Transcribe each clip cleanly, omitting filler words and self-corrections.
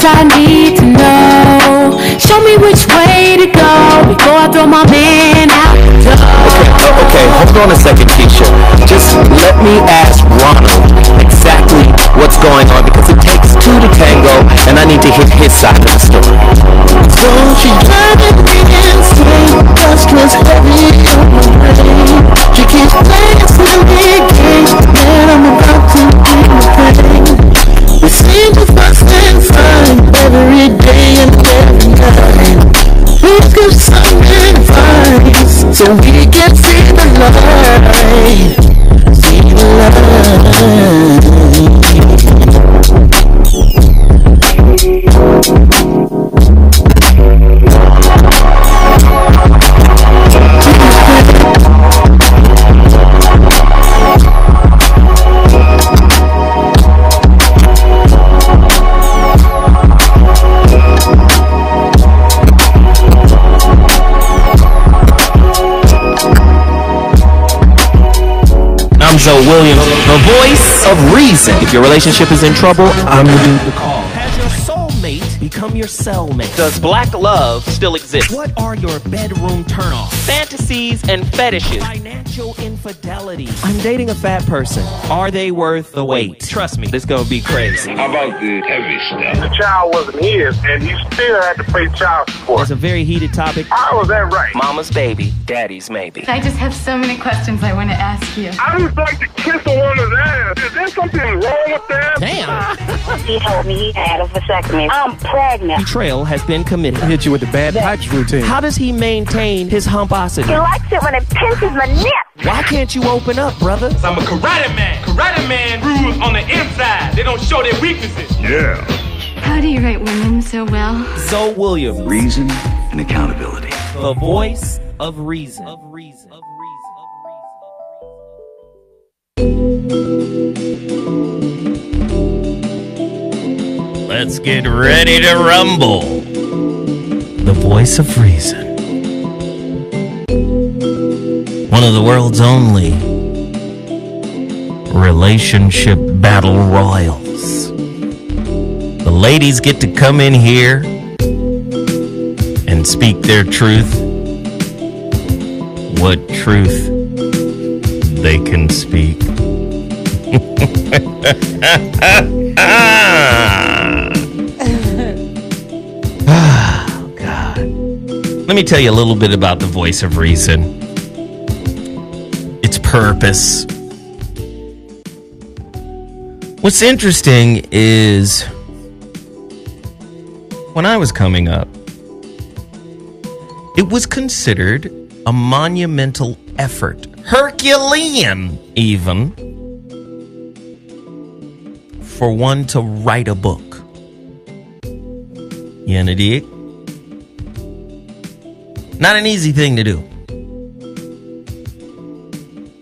I need to know. Show me which way to go before I throw my man out the door. Okay, hold on a second, Keisha. Just let me ask Ronald exactly what's going on, because it takes two to tango, and I need to hear his side of the story. So she driving me insane, cause was heavy on my brain. She keeps playing silly games, and I'm about to eat my pain. We seem to fuss and fight every day and every night. Please give some advice so we can see the light. See the light. Zoe Williams, the voice of reason. If your relationship is in trouble, I'm the dude to call. Has your soulmate become your cellmate? Does black love still exist? What are your bedroom turnoffs? Fantasies and fetishes. Financial infidelity. I'm dating a fat person. Are they worth the wait? Trust me, this gonna be crazy. How about the heavy stuff? The child wasn't his, and he still had to pay child support. It's a very heated topic. How was that right? Mama's baby, daddy's maybe. I just have so many questions I want to ask you. I just like to kiss a woman's ass. Is there something wrong with that? Damn. He told me he had a vasectomy. I'm pregnant. Betrayal has been committed. Hit you with the bad pipes routine. How does he maintain his humposity? He likes it when it pinches my nip. Why can't you open up, brother? I'm a karate man. Karate man rules on the inside. They don't show their weaknesses. Yeah. How do you write women so well? Zoe Williams, Reason and accountability. the voice of reason. Let's get ready to rumble. The voice of reason. One of the world's only relationship battle royals. The ladies get to come in here and speak their truth. What truth they can speak. Oh, God. Let me tell you a little bit about the voice of reason. Its purpose. What's interesting is when I was coming up, it was considered a monumental effort, Herculean even, for one to write a book. You know, dig? Not an easy thing to do.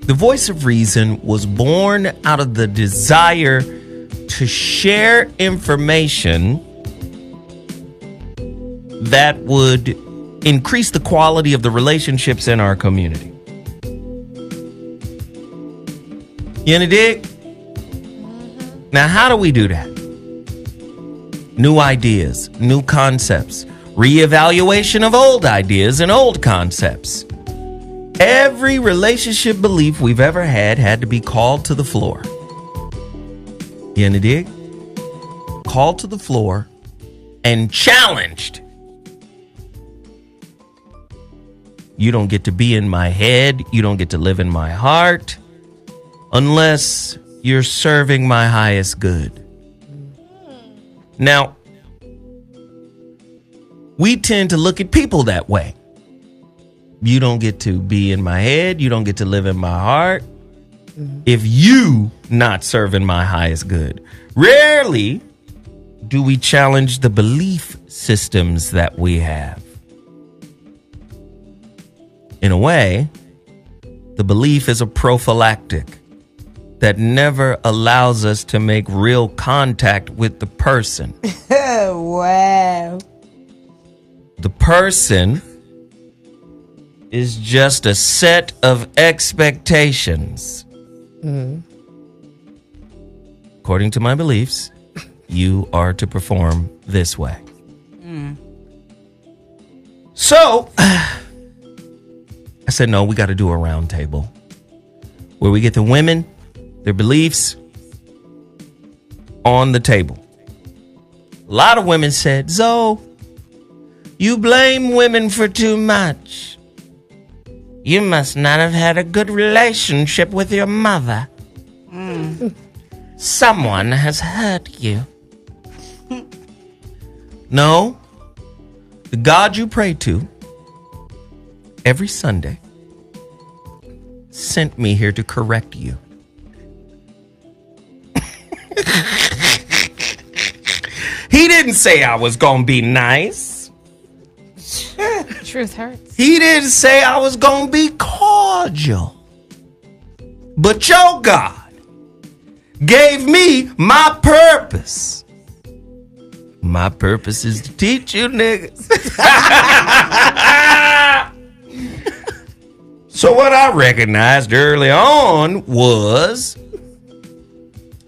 The voice of reason was born out of the desire to share information that would increase the quality of the relationships in our community. You know, dig? Now, how do we do that? New ideas, new concepts, reevaluation of old ideas and old concepts. Every relationship belief we've ever had to be called to the floor. You know, dig? Called to the floor and challenged. You don't get to be in my head. You don't get to live in my heart unless you're serving my highest good. Now, we tend to look at people that way. You don't get to be in my head. You don't get to live in my heart if you not serving my highest good. Rarely do we challenge the belief systems that we have. In a way, the belief is a prophylactic that never allows us to make real contact with the person. Wow. The person is just a set of expectations. According to my beliefs, you are to perform this way. So, I said, no, we got to do a round table where we get the women, their beliefs on the table. A lot of women said, Zoe, you blame women for too much. You must not have had a good relationship with your mother. Someone has hurt you. No, the God you pray to every Sunday sent me here to correct you. He didn't say I was going to be nice. Truth hurts. He didn't say I was going to be cordial. But your God gave me my purpose. My purpose is to teach you niggas. So what I recognized early on was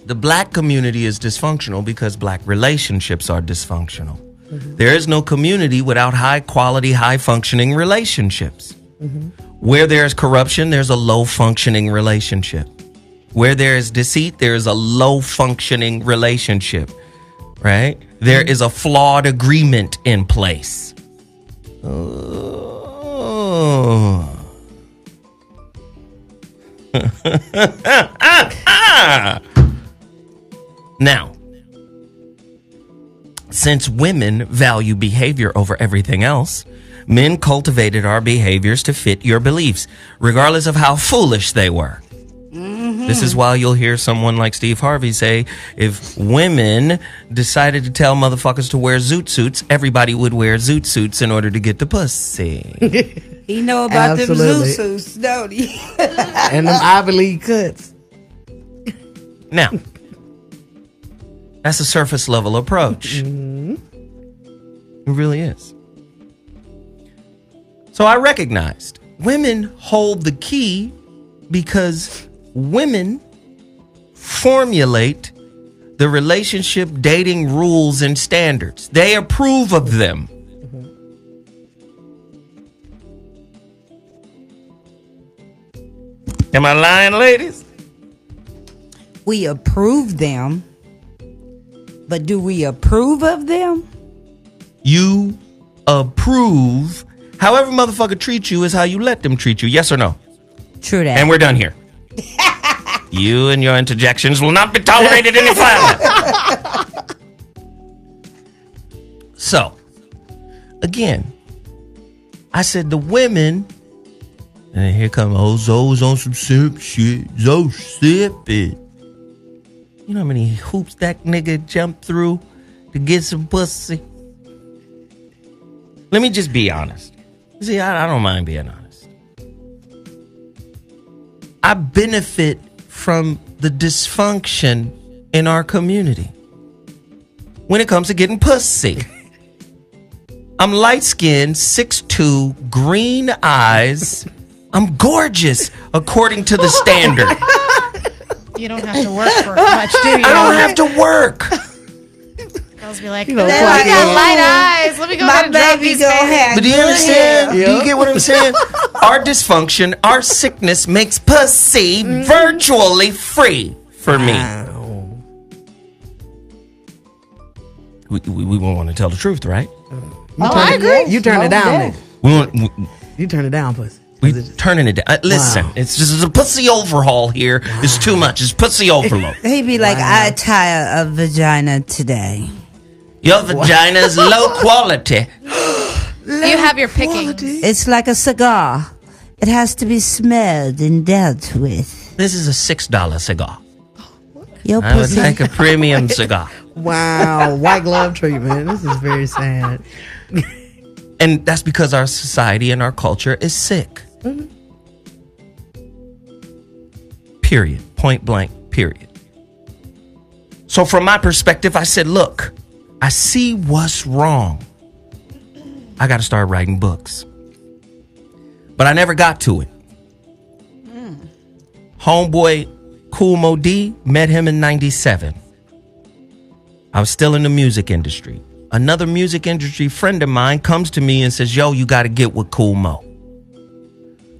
the black community is dysfunctional because black relationships are dysfunctional. Mm-hmm. There is no community without high quality, high functioning relationships. Mm-hmm. Where there's corruption, there's a low functioning relationship. Where there is deceit, there is a low functioning relationship. Right? There is a flawed agreement in place. Oh. Now, since women value behavior over everything else, men cultivated our behaviors to fit your beliefs, regardless of how foolish they were. Mm-hmm. This is why you'll hear someone like Steve Harvey say, if women decided to tell motherfuckers to wear zoot suits, everybody would wear zoot suits in order to get the pussy. He know about them zoot suits, don't he? And them Ivy League cuts. Now, that's a surface level approach. Mm-hmm. It really is. So I recognized women hold the key because women formulate the relationship dating rules and standards. They approve of them. Mm-hmm. Am I lying, ladies? We approve them, but do we approve of them? You approve. However motherfucker treats you is how you let them treat you. Yes or no? True that. And we're done here. You and your interjections will not be tolerated any further. So, again, I said the women, and here come Zoe's on some simp shit. Zoe sipping. You know how many hoops that nigga jumped through to get some pussy? Let me just be honest. See, I don't mind being honest. I benefit from the dysfunction in our community when it comes to getting pussy. I'm light-skinned, 6'2", green eyes. I'm gorgeous, according to the standard. You don't have to work for much, do you? I don't have to work. Girls be like, I got light eyes. Let me go ahead and drop these But do you understand? Do you get what I'm saying? Our dysfunction, our sickness makes pussy virtually free for me. We won't want to tell the truth, right? I agree. You turn it down. You turn it down, pussy. We turning it down. Listen, it's a pussy overhaul here. Wow. It's too much. It's pussy overload. He'd be like, I tire a vagina today. Your vagina's low quality. You have your picking. It's like a cigar. It has to be smelled and dealt with. This is a $6 cigar. Your I would like a premium cigar. Wow. White glove treatment. This is very sad. And that's because our society and our culture is sick. Mm-hmm. Period. Point blank, period. So from my perspective, I said, look, I see what's wrong. I got to start writing books. But I never got to it. Homeboy Kool Mo D, met him in 97. I was still in the music industry. Another music industry friend of mine comes to me and says, yo, you got to get with Kool Mo.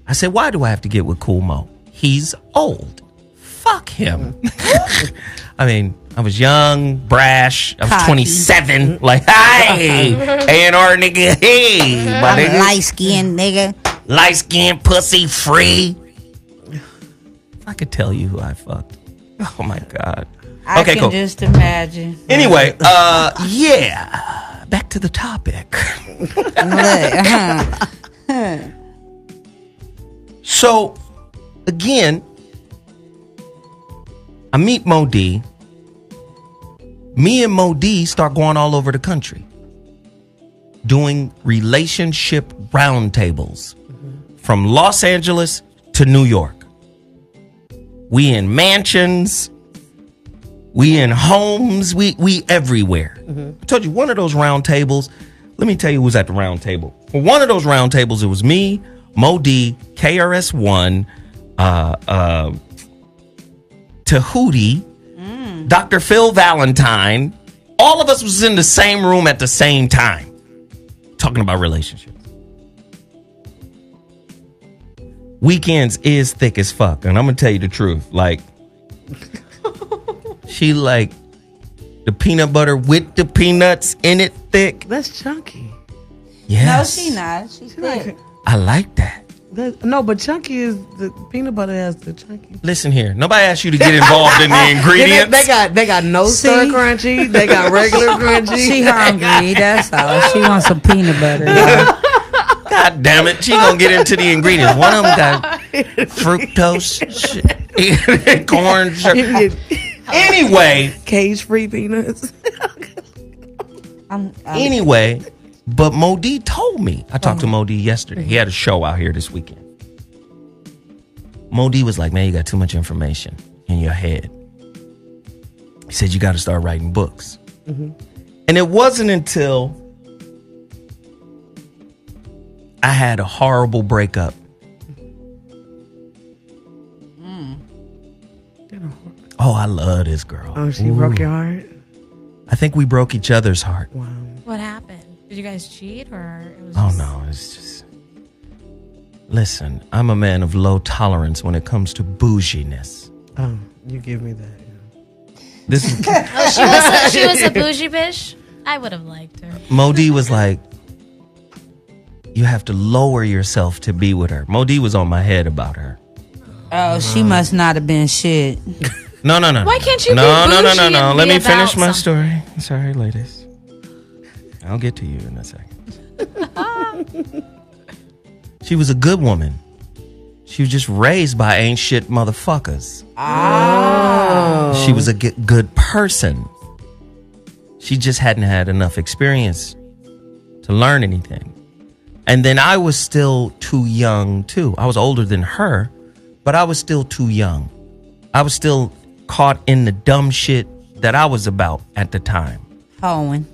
I said, why do I have to get with Kool Mo? He's old. Fuck him. I mean, I was young, brash. I was 27. Like, hey, A&R nigga, hey, my nigga. Light-skinned nigga. Light-skinned, pussy free. If I could tell you who I fucked. Oh, my God. I can just imagine. Anyway, yeah. Back to the topic. So, again, I meet Mo D. Me and Mo D start going all over the country doing relationship roundtables from Los Angeles to New York. We in mansions. We in homes. We everywhere. I told you, one of those round tables, let me tell you who was at the round table. For one of those round tables, it was me, Mo D, KRS-One, Tahuti, Dr. Phil Valentine. All of us was in the same room at the same time talking about relationships. Weekends is thick as fuck. And I'm going to tell you the truth. Like, she like the peanut butter with the peanuts in it thick. That's chunky. Yes. No, she not. She's thick. I like that. No, but chunky is the peanut butter has the chunky. Listen here, nobody asked you to get involved in the ingredients. They got no stir crunchy. They got regular crunchy. She hungry. That's all. She wants some peanut butter. God damn it, she gonna get into the ingredients. One of them got fructose, corn. Anyway, cage-free peanuts. Anyway. But Mo D told me. I talked to Mo D yesterday. He had a show out here this weekend. Mo D was like, man, you got too much information in your head. He said, you got to start writing books. Mm-hmm. And it wasn't until I had a horrible breakup. Oh, I love this girl. Oh, she broke your heart? I think we broke each other's heart. Wow. What happened? Did you guys cheat or? It was no, it's just. Listen, I'm a man of low tolerance when it comes to bouginess. Oh, you give me that. Yeah. This is. She was a bougie bitch. I would have liked her. Mo D was like, you have to lower yourself to be with her. Mo D was on my head about her. Oh, she must not have been shit. No. Why can't you be No. bougie Let me about finish my something? story. Sorry, ladies. I'll get to you in a second. She was a good woman. She was just raised by ain't shit motherfuckers. Oh. She was a good person. She just hadn't had enough experience to learn anything. And then I was still too young, too. I was older than her, but I was still too young. I was still caught in the dumb shit that I was about at the time. Hoeing.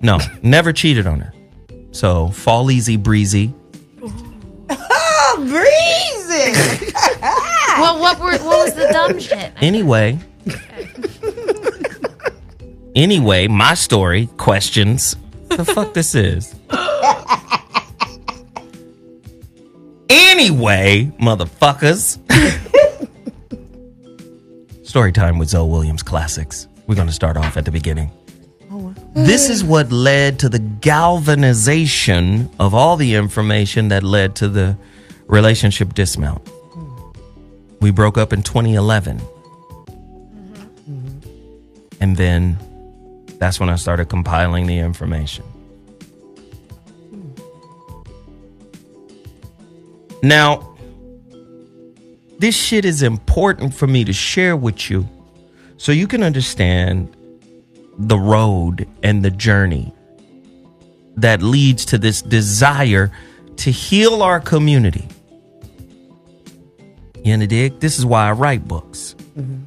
No, never cheated on her. So, fall easy, breezy. Oh, breezy! Well, what was the dumb shit? Anyway, my story, questions. The fuck this is? Anyway, motherfuckers. Story time with Zoe Williams Classics. We're going to start off at the beginning. This is what led to the galvanization of all the information that led to the relationship dismount. We broke up in 2011. And then that's when I started compiling the information. Now, this shit is important for me to share with you so you can understand the road and the journey that leads to this desire to heal our community. You know, dig? This is why I write books. Mm-hmm.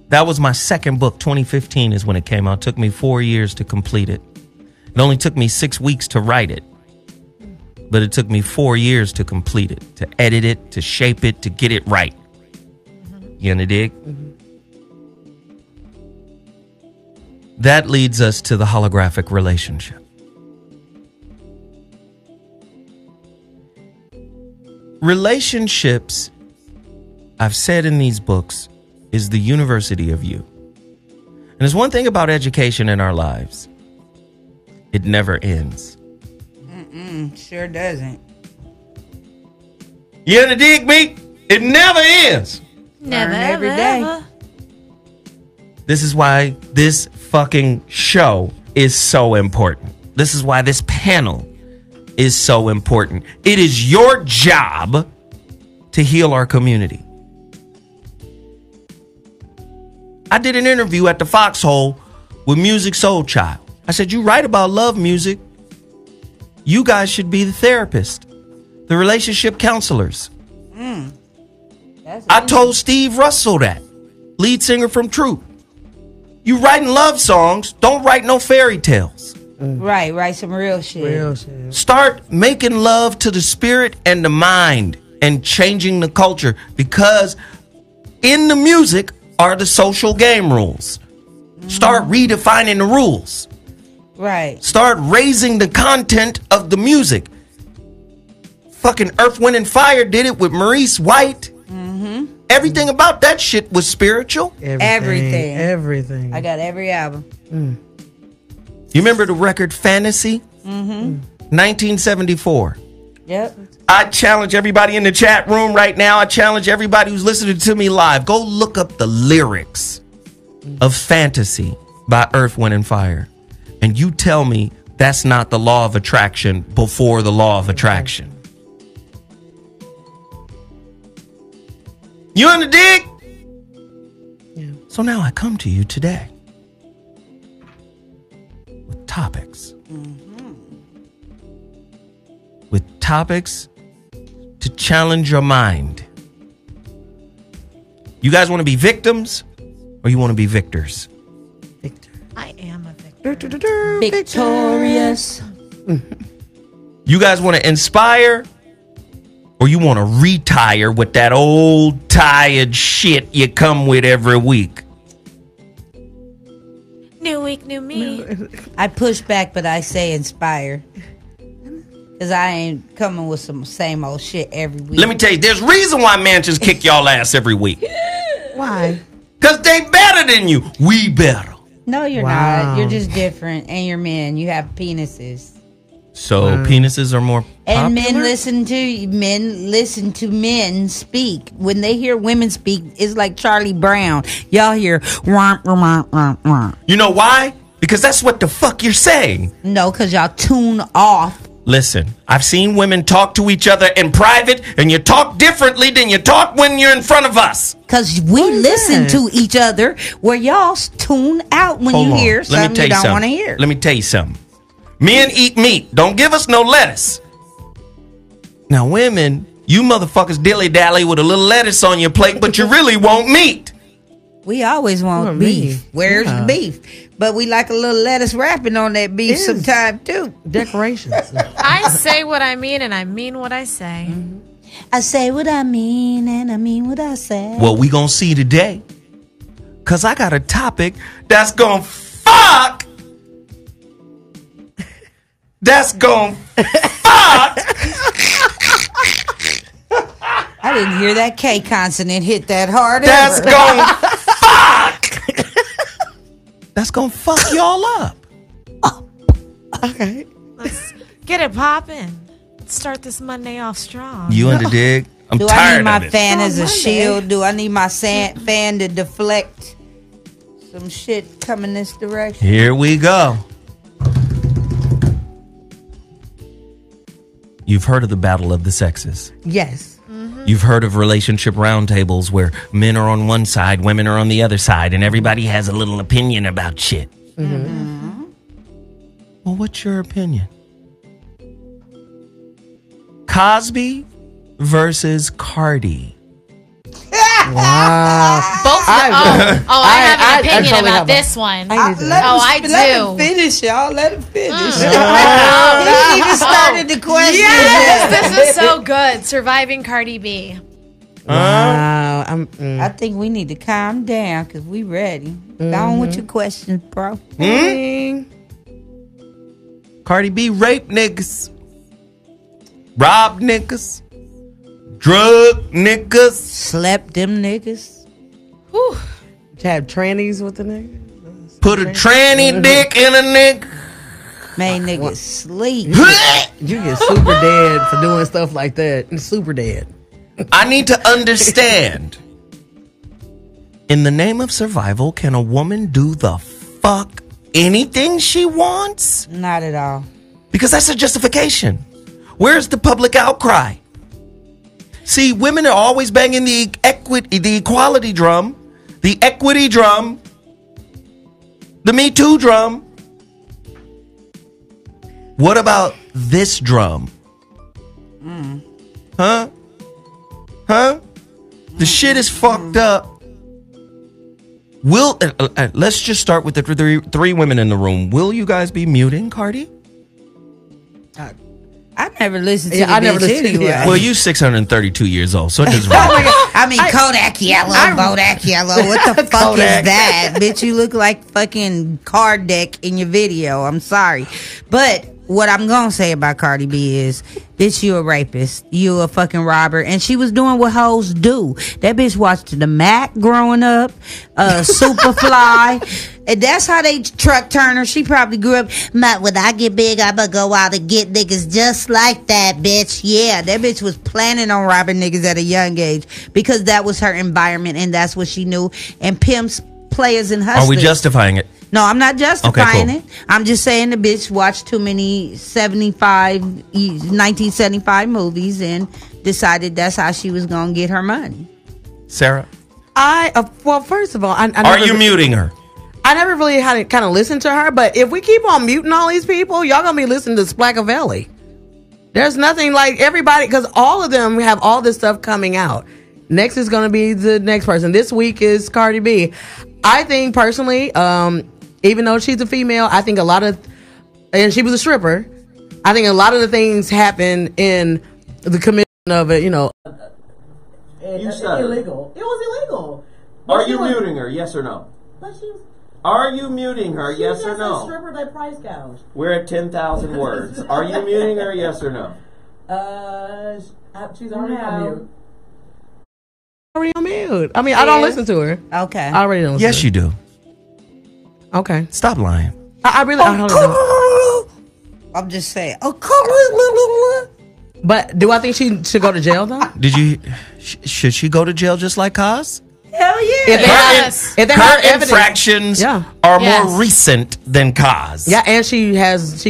That was my second book. 2015 is when it came out. It took me 4 years to complete it. It only took me 6 weeks to write it. But it took me 4 years to complete it, to edit it, to shape it, to get it right. Mm-hmm. You know, dig? Mm-hmm. That leads us to the holographic relationship. Relationships, I've said in these books, is the university of you. And there's one thing about education in our lives. It never ends. Sure doesn't. You gonna dig me? It never ends. Never, Learn every day. ever. This is why this fucking show is so important. This is why this panel is so important. It is your job to heal our community. I did an interview at the Foxhole with Music Soul Child. I said, you write about love music. You guys should be the therapist, the relationship counselors. I told Steve Russell that, lead singer from Troop. You writing love songs, don't write no fairy tales. Right. Some real shit. Start making love to the spirit and the mind and changing the culture, because in the music are the social game rules. Start redefining the rules. Right. Start raising the content of the music. Fucking Earth, Wind, and Fire did it with Maurice White. Everything about that shit was spiritual. Everything. I got every album. You remember the record Fantasy? 1974. Yep. I challenge everybody in the chat room right now. I challenge everybody who's listening to me live. Go look up the lyrics of Fantasy by Earth, Wind, and Fire. And you tell me that's not the law of attraction before the law of attraction. You on the dig? Yeah. So now I come to you today with topics. With topics to challenge your mind. You guys want to be victims or you want to be victors? I am a victor. Victorious. You guys want to inspire or you want to retire with that old tired shit you come with every week? New week, new me. I push back, but I say inspire. Because I ain't coming with some same old shit every week. Let me tell you, there's reason why man just kick y'all ass every week. Why? Because they better than you. We better. No, you're not. You're just different. And you're men. You have penises. So penises are more popular? And men listen to men speak. When they hear women speak, it's like Charlie Brown. Y'all hear womp, womp, womp, womp. You know why? Because that's what the fuck you're saying. No, because y'all tune off. Listen, I've seen women talk to each other in private, and you talk differently than you talk when you're in front of us. Because we listen to each other where y'all tune out when you hear something you don't want to hear. Let me tell you something. Men eat meat. Don't give us no lettuce. Now, women, you motherfuckers dilly-dally with a little lettuce on your plate, but you really want meat. We always want beef. Where's the beef? But we like a little lettuce wrapping on that beef sometime, too. Decorations. I say what I mean, and I mean what I say. I say what I mean, and I mean what I say. Well, we gonna see today. Because I got a topic that's gonna fuck. That's gonna fuck. I didn't hear that K consonant hit that hard. That's gonna fuck. That's gonna fuck y'all up. Okay. Let's get it popping. Let's start this Monday off strong. You in the dig? I'm Do tired I need my of it. fan as a shield? Do I need my fan to deflect some shit coming this direction? Here we go. You've heard of the battle of the sexes. Yes. You've heard of relationship roundtables where men are on one side, women are on the other side, and everybody has a little opinion about shit. Well, what's your opinion? Cosby versus Cardi. Wow. Both. I have an opinion totally about have this one. I do. Let him finish, y'all. Let him finish. He even started the question. Yes, this is so good. Surviving Cardi B. Wow. I think we need to calm down because we ready. Go on with your questions, bro. Cardi B raped niggas, robbed niggas, drug niggas, slept them niggas. Whew. To have trannies with the nigga. Put a tranny dick in a nigga. Made niggas sleep. You get super dead for doing stuff like that. Super dead. I need to understand. In the name of survival, can a woman do the fuck anything she wants? Not at all. Because that's a justification. Where's the public outcry? See, women are always banging the equality drum, the equity drum, the Me Too drum. What about this drum? Huh? The shit is fucked up. Will let's just start with the three women in the room. Will you guys be muting Cardi? I never listened to I never listened anyway. Well, you 632 years old, so it doesn't Oh my God. I mean, Kodak Yellow, Bodak Yellow. What the fuck is that? Bitch, you look like fucking card deck in your video. I'm sorry. But what I'm going to say about Cardi B is, bitch, you a rapist. You a fucking robber. And she was doing what hoes do. That bitch watched the Mac growing up, Superfly. And that's how they truck turn her. She probably grew up, when I get big, I'm going to go out and get niggas just like that, bitch. Yeah, that bitch was planning on robbing niggas at a young age because that was her environment and that's what she knew. And pimps, players, and hustlers. Are we justifying it? No, I'm not justifying Okay, cool. it. I'm just saying the bitch watched too many 1975 movies and decided that's how she was going to get her money. Sarah? Well, first of all, Are you muting her? I never really had to kind of listen to her, but if we keep on muting all these people, y'all going to be listening to Splackavelli. There's nothing like everybody, because all of them have all this stuff coming out. Next is going to be the next person. This week is Cardi B. I think personally, even though she's a female, I think a lot of, and she was a stripper, I think a lot of the things happen in the commission of it, You illegal. It was illegal. Are you muting her? Yes or no? But she was, Are you muting her? Yes or no? a stripper that price gouged. We're at 10,000 words. Are you muting her? Yes or no? She's already on mute. Already on mute. I mean, I don't listen to her. Okay. I already don't listen Yes, you do. Okay. Stop lying. I really I don't know. I'm just saying. But do I think she should go to jail though? Should she go to jail just like Cos? Hell yeah. If they Her have evidence, infractions are more recent than Cos. Yeah, and she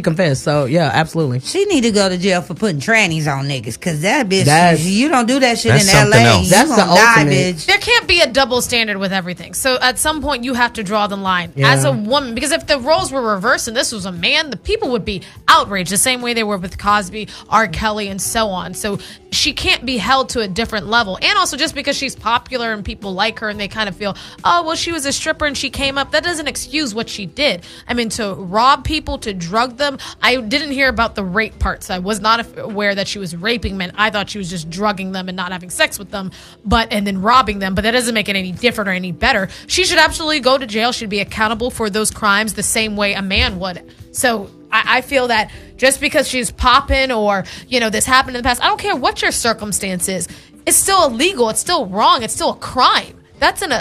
confessed. So yeah, absolutely. She need to go to jail for putting trannies on niggas, because that bitch, That's- you don't do that shit in that's something LA. else. You That's gonna the die, ultimate. bitch. There can't be a double standard with everything. So at some point you have to draw the line Yeah. as a woman, because if the roles were reversed and this was a man, the people would be outraged the same way they were with Cosby, R. Kelly, and so on. So she can't be held to a different level. And also, just because she's popular and people like her and they kind of feel, oh, well, she was a stripper and she came up, that doesn't excuse what she did. I mean, to rob people, to drug them. I didn't hear about the rape parts. I was not aware that she was raping men. I thought she was just drugging them and not having sex with them, and then robbing them. But that doesn't make it any different or any better. She should absolutely go to jail. She'd be accountable for those crimes the same way a man would. So I feel that just because she's popping or, this happened in the past, I don't care what your circumstance is. It's still illegal. It's still wrong. It's still a crime. That's and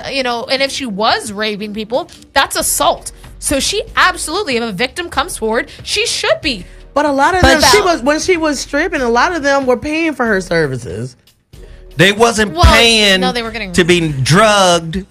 if she was raping people, that's assault. So she absolutely, if a victim comes forward, she should be. But a lot of them, when she was stripping, a lot of them were paying for her services. They wasn't paying no, they were getting to be drugged,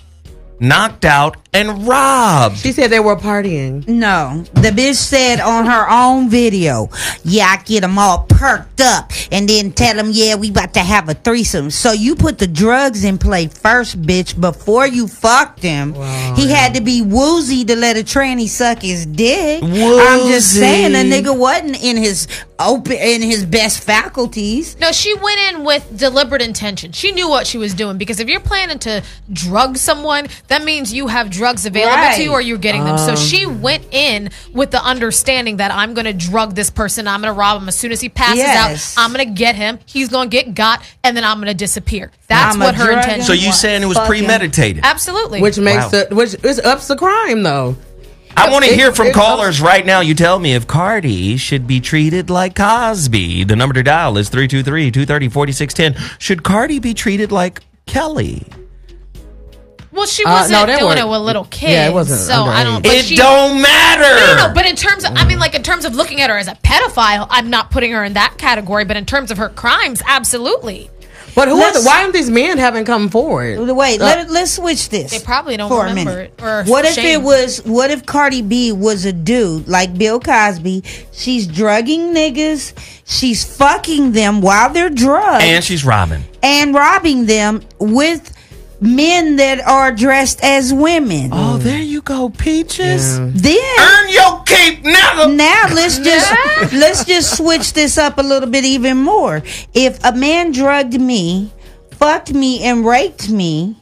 knocked out, and robbed. She said they were partying. No, the bitch said on her own video, yeah, I get them all perked up and then tell them, yeah, we about to have a threesome. So you put the drugs in play first, bitch, before you fucked him. Wow, he had to be woozy to let a tranny suck his dick. Woozy. I'm just saying, the nigga wasn't in his best faculties. No, she went in with deliberate intention. She knew what she was doing, because if you're planning to drug someone, that means you have drugs available to you or you're getting them. So she went in with the understanding that I'm going to drug this person. I'm going to rob him. As soon as he passes out, I'm going to get him. He's going to get got, and then I'm going to disappear. That's what her intention was. So you saying it was premeditated? Absolutely. Which makes which ups the crime though. I want to hear from callers right now. You tell me if Cardi should be treated like Cosby. The number to dial is 323-230-4610. Should Cardi be treated like Kelly? Well, she wasn't doing it with little kids. Yeah, it wasn't. So I don't. It don't matter. No, but in terms of, in terms of looking at her as a pedophile, I'm not putting her in that category. But in terms of her crimes, absolutely. But why aren't these men haven't come forward? Wait, let's switch this. They probably don't for remember a minute. it. Or what if shame. what if Cardi B was a dude like Bill Cosby? She's drugging niggas. She's fucking them while they're drugged. And she's robbing. And robbing them with men that are dressed as women. Oh, there you go, Peaches. Yeah. Then earn your keep, nigga. Now let's just switch this up a little bit even more. If a man drugged me, fucked me, and raped me,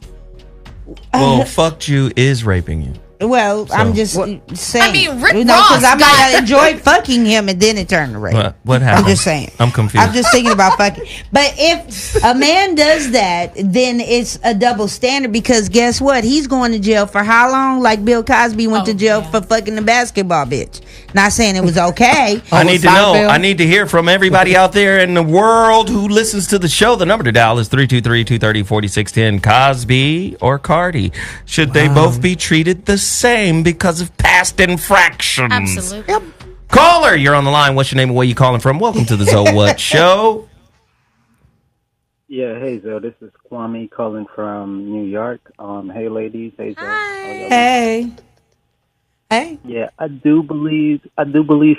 Well, fucked you is raping you. Well, So- I'm just saying. I mean, Rick because Ross I might got- not enjoy fucking him and then it turned to rape. What happened? I'm just saying. I'm confused. I'm just thinking about fucking. But if a man does that, then it's a double standard because guess what? He's going to jail for how long? Like Bill Cosby went to jail for fucking the basketball bitch. Not saying it was okay. I need to know. I need to hear from everybody out there in the world who listens to the show. The number to dial is 323-230-4610. Cosby or Cardi? Should they both be treated the same because of past infractions? Absolutely. Yep. Caller, you're on the line. What's your name and where you calling from? Welcome to the So What Show. Yeah, hey Zoe, this is Kwame calling from New York. Hey ladies, hey Zoe. Hey. Hey. Yeah, I do believe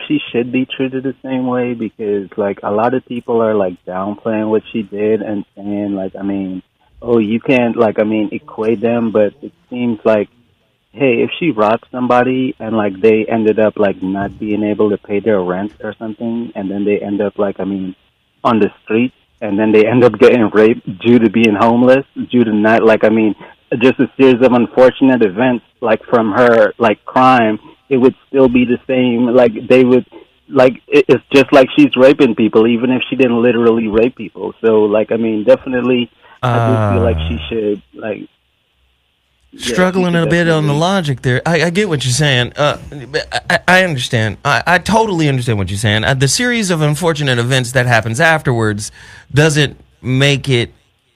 she should be treated the same way because like a lot of people are like downplaying what she did and saying like, I mean, oh, you can't like, I mean, equate them, but it seems like, hey, if she robbed somebody and like they ended up like not being able to pay their rent or something, and then they end up like, I mean, on the street, and then they end up getting raped due to being homeless, due to not like, I mean, just a series of unfortunate events like from her like crime, it would still be the same. Like they would like it's just like she's raping people, even if she didn't literally rape people. So like, I mean, definitely, I do feel like she should like. Struggling a bit on the logic there. I get what you're saying. I understand. I totally understand what you're saying. The series of unfortunate events that happens afterwards doesn't make it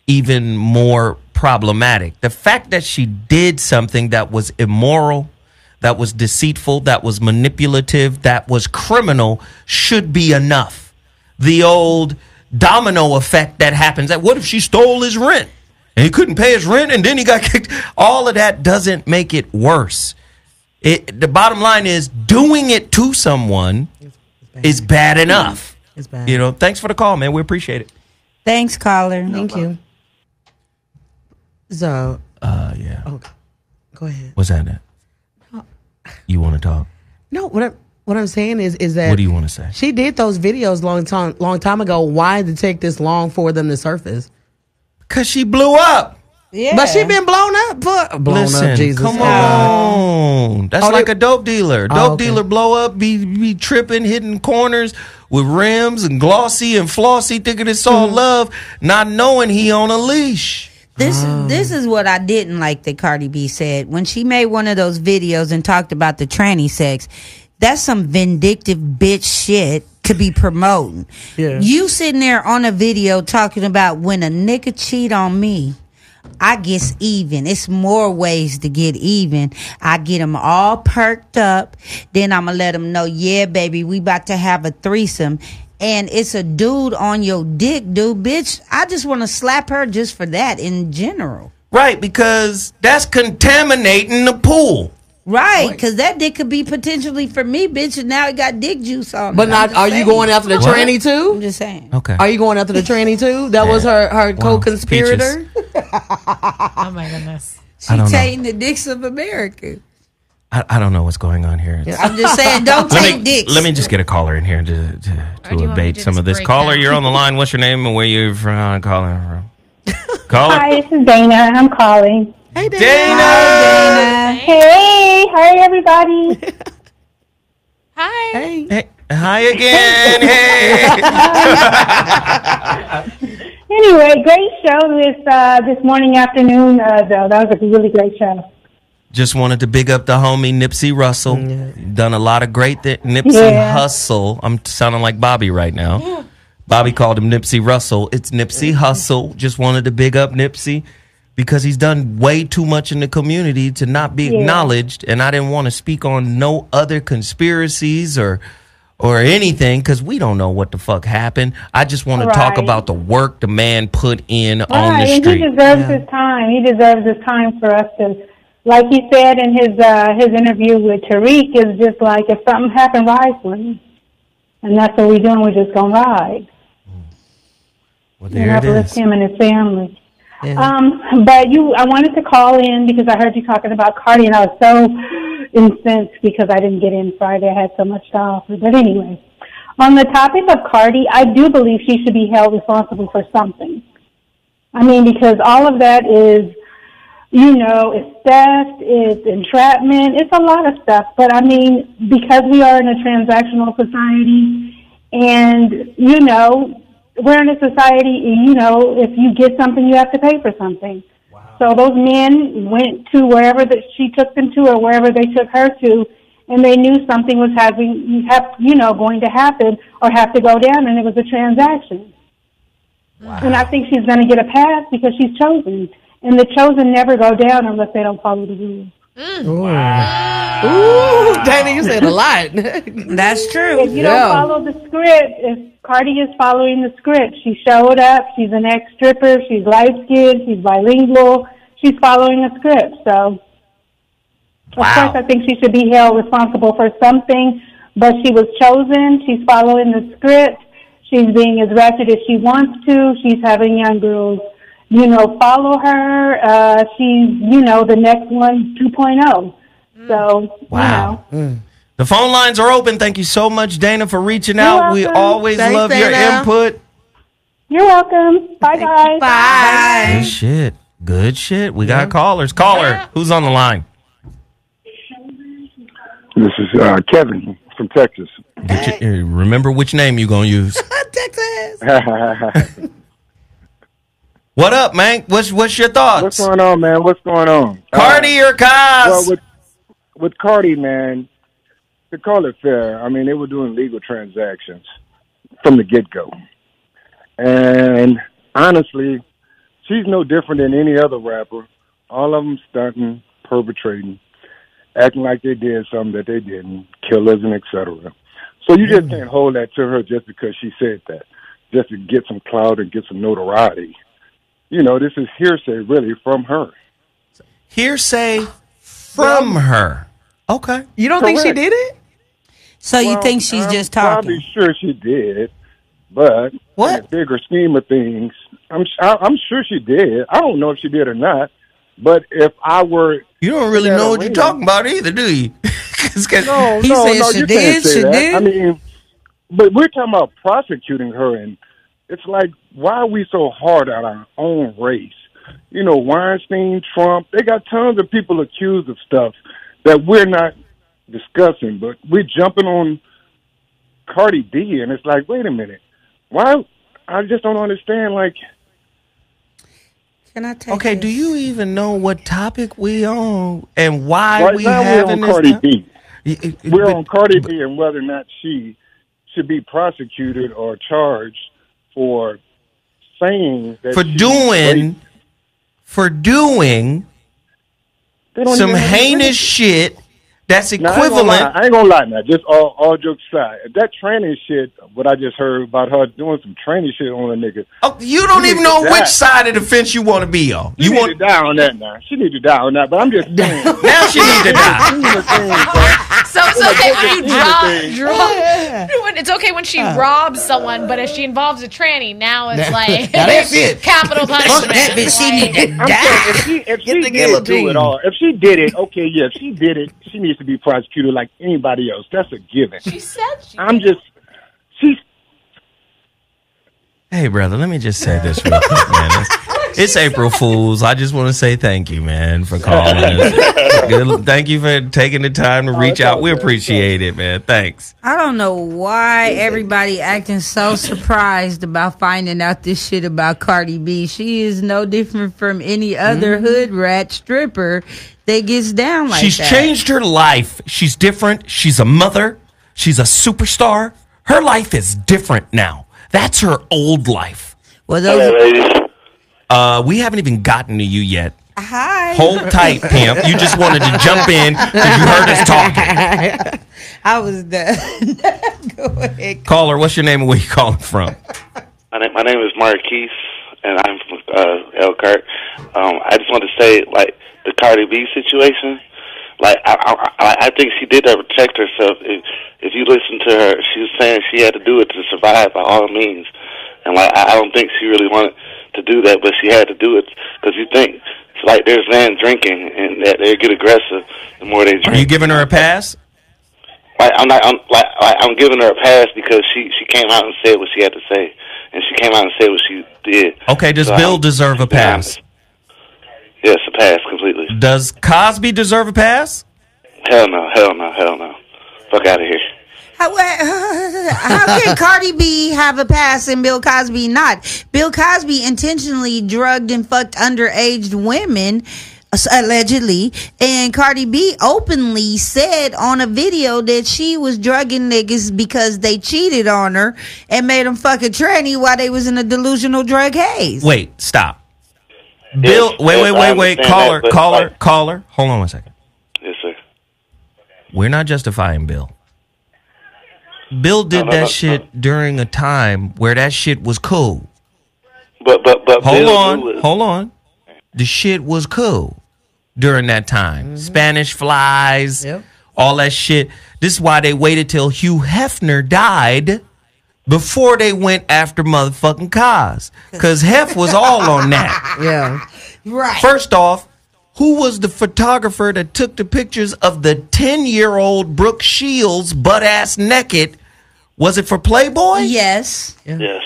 even more problematic. The fact that she did something that was immoral, that was deceitful, that was manipulative, that was criminal should be enough. The old domino effect that happens. What if she stole his rent? And he couldn't pay his rent, and then he got kicked. All of that doesn't make it worse. The bottom line is doing it to someone is bad enough. It's bad. You know, thanks for the call, man. We appreciate it. Thanks, caller. Thank you. So, yeah. Oh, go ahead. What's that? You want to talk? No, what I'm saying is that. What do you want to say? She did those videos long time ago. Why did it take this long for them to surface? Cause she blew up. Yeah, but she been blown up for Listen, up. Jesus, come on. That's like a dope dealer. Dope okay. dealer blow up, be tripping, hitting corners with rims and glossy and flossy, thinking it's all love, not knowing he on a leash. This is what I didn't like that Cardi B said when she made one of those videos and talked about the tranny sex. That's some vindictive bitch shit to be promoting. Yeah. You sitting there on a video talking about when a nigga cheat on me, I get even. It's more ways to get even. I get them all perked up. Then I'm going to let them know, yeah, baby, we about to have a threesome. And it's a dude on your dick, dude. Bitch, I just want to slap her just for that in general. Right, because that's contaminating the pool. Right, because that dick could be potentially for me, bitch, and now it got dick juice on it. But not, are you going after the tranny too? I'm just saying. Okay. Are you going after the tranny too? That was her co-conspirator? Oh my goodness. She taking the dicks of America. I don't know what's going on here. I'm just saying, don't take dicks. Let me just get a caller in here to abate some of this. Caller, you're on the line. What's your name and where you're from? Calling from? Caller. Hi, this is Dana. I'm calling. Hey, Dana. Hi, Dana. Hey, hi, everybody. Hi. Hey. Hi again. Hey. Anyway, great show this morning, afternoon, though. That was a really great show. Just wanted to big up the homie Nipsey Russell. Done a lot of great Nipsey Hustle. I'm sounding like Bobby right now. Yeah. Bobby called him Nipsey Russell. It's Nipsey Hustle. Just wanted to big up Nipsey because he's done way too much in the community to not be acknowledged. And I didn't want to speak on no other conspiracies or anything because we don't know what the fuck happened. I just want to talk about the work the man put in on the street. And he deserves his time. He deserves his time for us to, like he said in his interview with Tariq, is just like if something happened, ride for him. And that's what we're doing. We're just going to ride. Well, there it is. Him and his family. Yeah. But I wanted to call in because I heard you talking about Cardi, and I was so incensed because I didn't get in Friday. I had so much to offer. But anyway, on the topic of Cardi, I do believe she should be held responsible for something. I mean, because all of that is it's theft, it's entrapment, it's a lot of stuff. But I mean, because we are in a transactional society and, we're in a society, if you get something, you have to pay for something. Wow. So those men went to wherever that she took them to or wherever they took her to, and they knew something was going to happen or have to go down, and it was a transaction. Wow. And I think she's going to get a pass because she's chosen. And the chosen never go down unless they don't follow the rules. Wow. Ooh, Dana, you said a lot. That's true. If you don't follow the script, if Cardi is following the script, she showed up, she's an ex-stripper, she's light-skinned, she's bilingual, she's following a script. So, of course, I think she should be held responsible for something, but she was chosen, she's following the script, she's being as ratchet as she wants to, she's having young girls follow her. She's, the next one, 2.0. So, The phone lines are open. Thank you so much, Dana, for reaching out. Welcome. We always love your input. You're welcome. Bye, guys. Bye. Good shit. We got callers. Caller, who's on the line? This is Kevin from Texas. Remember which name you going to use. Texas. What up, man? What's your thoughts? What's going on, man? What's going on? Cardi or Cos? Well, with Cardi, man, to call it fair, I mean, they were doing legal transactions from the get-go. And honestly, she's no different than any other rapper. All of them stunting, perpetrating, acting like they did something that they didn't, killers and et cetera. So you just can't hold that to her just because she said that, just to get some clout and get some notoriety. This is hearsay, really, from her. Hearsay from her. Okay. You don't think she did it? So you think she's just talking? I'm probably sure she did, but in the bigger scheme of things, I'm sure she did. I don't know if she did or not, but if I were... You don't really know what you're talking about either, do you? No, you can't say that. I mean, but we're talking about prosecuting her, and it's like, why are we so hard on our own race? Weinstein, Trump, they got tons of people accused of stuff that we're not discussing, but we're jumping on Cardi B, and it's like, wait a minute. Why? I just don't understand, like... Can I take do you even know what topic we on and why right we now having we're on this? Cardi B. We're on Cardi B and whether or not she should be prosecuted or charged for saying that for doing some heinous shit that's equivalent. I ain't gonna lie now. Just all jokes aside, that training shit, what I just heard about her doing some training shit on a nigga. Oh, you don't even know which side of the fence you want to be on. You want to die on that now. She need to die on that, but I'm just saying. Now she need to die. So it's okay when you drop. It's okay when she robs someone, but if she involves a tranny, now it's like that's it. Capital punishment. That bitch, she need to die. If she did do it all, if she did it, okay, yeah, if she did it, she needs to be prosecuted like anybody else. That's a given. She said she's. Hey, brother, let me just say this real quick, man. It's April Fool's. I just want to say thank you, man, for calling us. Thank you for taking the time to reach out. We appreciate it, man. Thanks. I don't know why everybody acting so surprised about finding out this shit about Cardi B. She is no different from any other hood rat stripper that gets down like that. She's changed her life. She's different. She's a mother. She's a superstar. Her life is different now. That's her old life. Well, hello, ladies. We haven't even gotten to you yet. Hi. Hold tight, pimp. You just wanted to jump in because you heard us talking. I was done. Go ahead. Caller, what's your name and where you calling from? My name is Marquise, and I'm from Elkhart. I just want to say, like, the Cardi B situation, like, I think she did that to protect herself. If you listen to her, she was saying she had to do it to survive by all means. And, like, I don't think she really wanted to do that, but she had to do it because you think, it's like there's men drinking and that they get aggressive the more they drink. Are you giving her a pass? Like, I'm giving her a pass because she came out and said what she had to say. And she came out and said what she did. Okay, does Bill deserve a pass? Yes, a pass completely. Does Cosby deserve a pass? Hell no. Fuck out of here. How can Cardi B have a pass and Bill Cosby not? Bill Cosby intentionally drugged and fucked underage women, allegedly, and Cardi B openly said on a video that she was drugging niggas because they cheated on her and made them fuck a tranny while they was in a delusional drug haze. Wait, stop. Bill, wait. Caller. Hold on one second. Yes, sir. We're not justifying Bill. Bill did that shit during a time where that shit was cool. But hold on. The shit was cool during that time. Mm-hmm. Spanish flies, all that shit. This is why they waited till Hugh Hefner died before they went after motherfucking Cos. Because Hef was all on that. Yeah. Right. First off, who was the photographer that took the pictures of the 10-year-old Brooke Shields butt-ass naked? Was it for Playboy? Yes. Yes.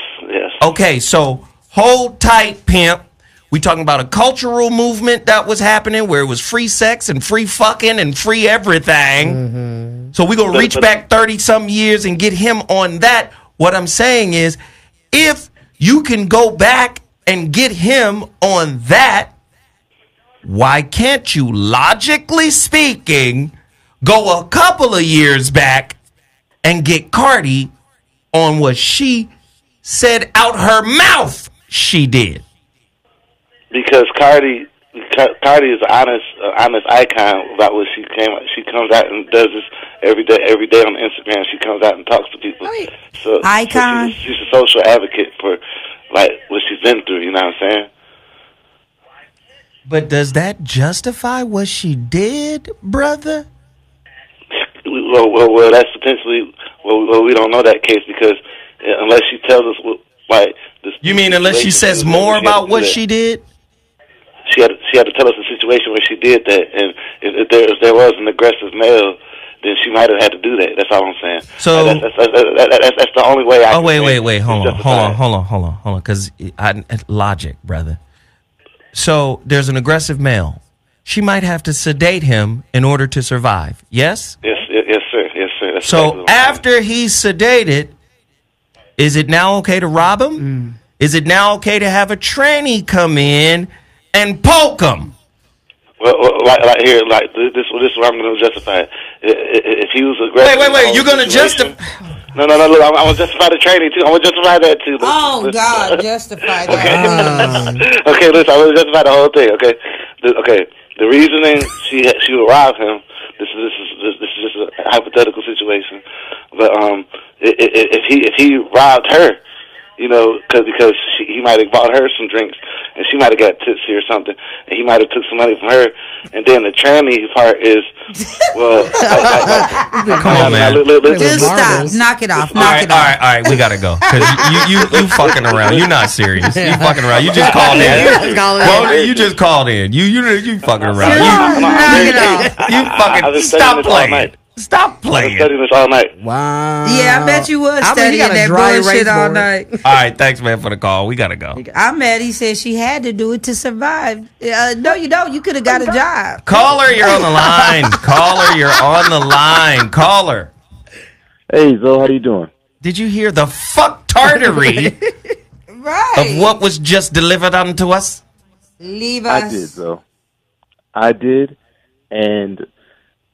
Okay, so hold tight, pimp. We talking about a cultural movement that was happening where it was free sex and free fucking and free everything. Mm-hmm. So we going to reach back 30-something years and get him on that. What I'm saying is, if you can go back and get him on that, why can't you, logically speaking, go a couple of years back and get Cardi on what she said out her mouth she did? Because Cardi is an honest icon about what she comes out and does this every day on Instagram. She comes out and talks to people. So icon. So she's a social advocate for like what she's been through. You know what I'm saying? But does that justify what she did, brother? Well, that's potentially. Well, we don't know that case because unless she tells us, like, this. You mean unless she says more about what she did? She had to tell us the situation where she did that, and if there was an aggressive male, then she might have had to do that. That's all I'm saying. So that's the only way. Wait. Hold on. Because logic, brother. So there's an aggressive male. She might have to sedate him in order to survive. Yes? Yes, sir. That's so exactly after he's sedated, is it now okay to rob him? Is it now okay to have a tranny come in and poke him? Well, like here, like this is where I'm going to justify it. If he was aggressive, wait, you're going to justify? No, look, I'm going to justify the training too. I'm going to justify that too. God, justify that. Okay, listen, I'm going to justify the whole thing. Okay. The reasoning she would rob him. This is just a hypothetical situation, but if he robbed her, you know, because he might have bought her some drinks and she might have got tipsy or something, and he might have took some money from her, and then the tranny part is, well, come on, man, just stop, knock it off. All right, we gotta go because you fucking around. You're not serious. You fucking around. You just called in. You just called in. You fucking around. You fucking stop playing. Stop playing. I've been studying this all night. Wow. Yeah, I bet you was studying that bullshit all night. All right, thanks, man, for the call. We gotta go. I'm mad. He said she had to do it to survive. No, you don't. You could have got a job. Caller, you're on the line. Caller, you're on the line. Caller. Hey, Zo, how you doing? Did you hear the fuck-tardery of what was just delivered unto us? Leave us. I did, Zo. I did, and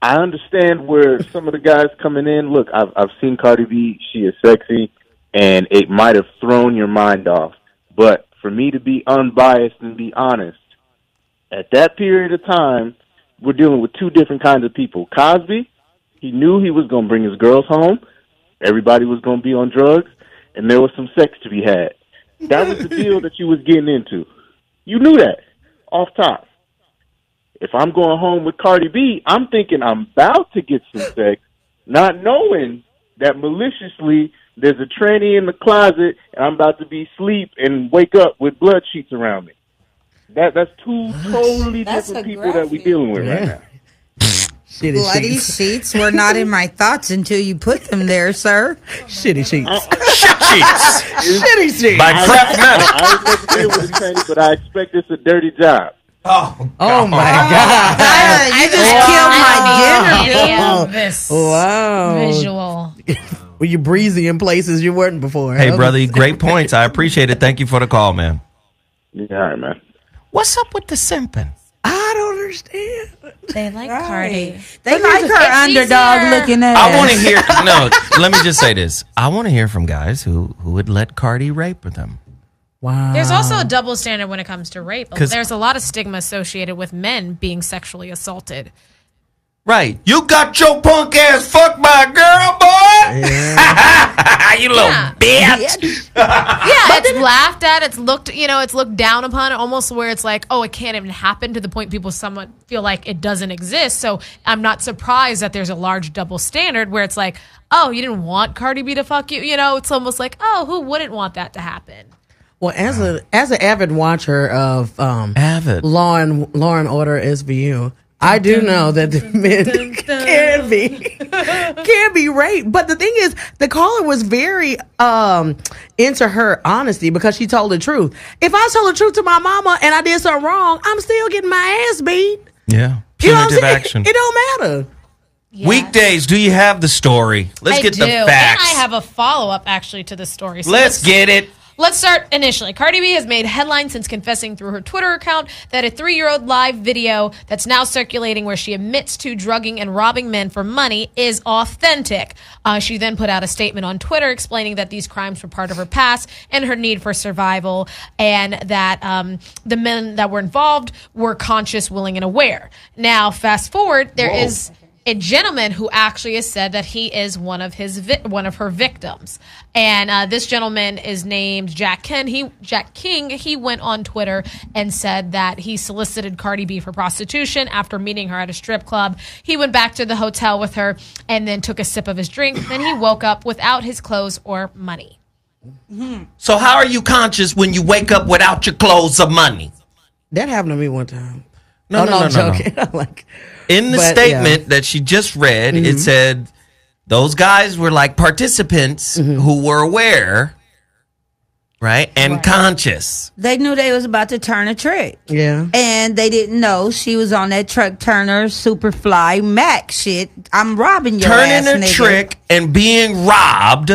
I understand where some of the guys coming in. Look, I've seen Cardi B. She is sexy, and it might have thrown your mind off. But for me to be unbiased and be honest, at that period of time, we're dealing with two different kinds of people. Cosby, he knew he was going to bring his girls home. Everybody was going to be on drugs, and there was some sex to be had. That was the deal that you was getting into. You knew that off top. If I'm going home with Cardi B, I'm thinking I'm about to get some sex, not knowing that maliciously there's a tranny in the closet and I'm about to be asleep and wake up with blood sheets around me. That's two totally different people that we're dealing with right now. Bloody sheets were not in my thoughts until you put them there, sir. Shitty sheets. Shitty sheets. By Crap Metal. I ain't never deal with a tranny, but I expect it's a dirty job. Oh my God! You just killed my dinner. This Wow. visual. Were you breezy in places you weren't before? Hey, brother, great points. I appreciate it. Thank you for the call, man. Yeah, all right, man. What's up with the simping? I don't understand. They like Cardi. They like her underdog looking at. I want to hear. No, let me just say this. I want to hear from guys who would let Cardi rape them. Wow. There's also a double standard when it comes to rape. There's a lot of stigma associated with men being sexually assaulted. Right. You got your punk ass fucked by a girl, boy. Yeah. You little bitch. Yeah, it's laughed at. It's looked down upon. Almost where it's like, oh, it can't even happen, to the point people somewhat feel like it doesn't exist. So I'm not surprised that there's a large double standard where it's like, oh, you didn't want Cardi B to fuck you. It's almost like, oh, who wouldn't want that to happen? Well, as an avid watcher of Law and Order SVU, I do know that the men can be raped. But the thing is, the caller was very into her honesty, because she told the truth. If I told the truth to my mama and I did something wrong, I'm still getting my ass beat. Yeah. You know what I'm Punitive saying? action. It don't matter. Yes. Weekdays, do you have the story? Let's get the facts. And I have a follow-up, actually, to the story. So let's get it. Let's start initially. Cardi B has made headlines since confessing through her Twitter account that a 3-year-old live video that's now circulating where she admits to drugging and robbing men for money is authentic. She then put out a statement on Twitter explaining that these crimes were part of her past and her need for survival, and that the men that were involved were conscious, willing, and aware. Now, fast forward, there is a gentleman who actually has said that he is one of her victims, and this gentleman is named Jack King. He went on Twitter and said that he solicited Cardi B for prostitution after meeting her at a strip club. He went back to the hotel with her and then took a sip of his drink. Then he woke up without his clothes or money. So how are you conscious when you wake up without your clothes or money? That happened to me one time. No, I'm joking. In the statement that she just read, it said those guys were like participants who were aware, right, and conscious. They knew they was about to turn a trick. Yeah. And they didn't know she was on that Truck Turner Superfly Mac shit. I'm robbing your ass, turning a nigga. trick and being robbed.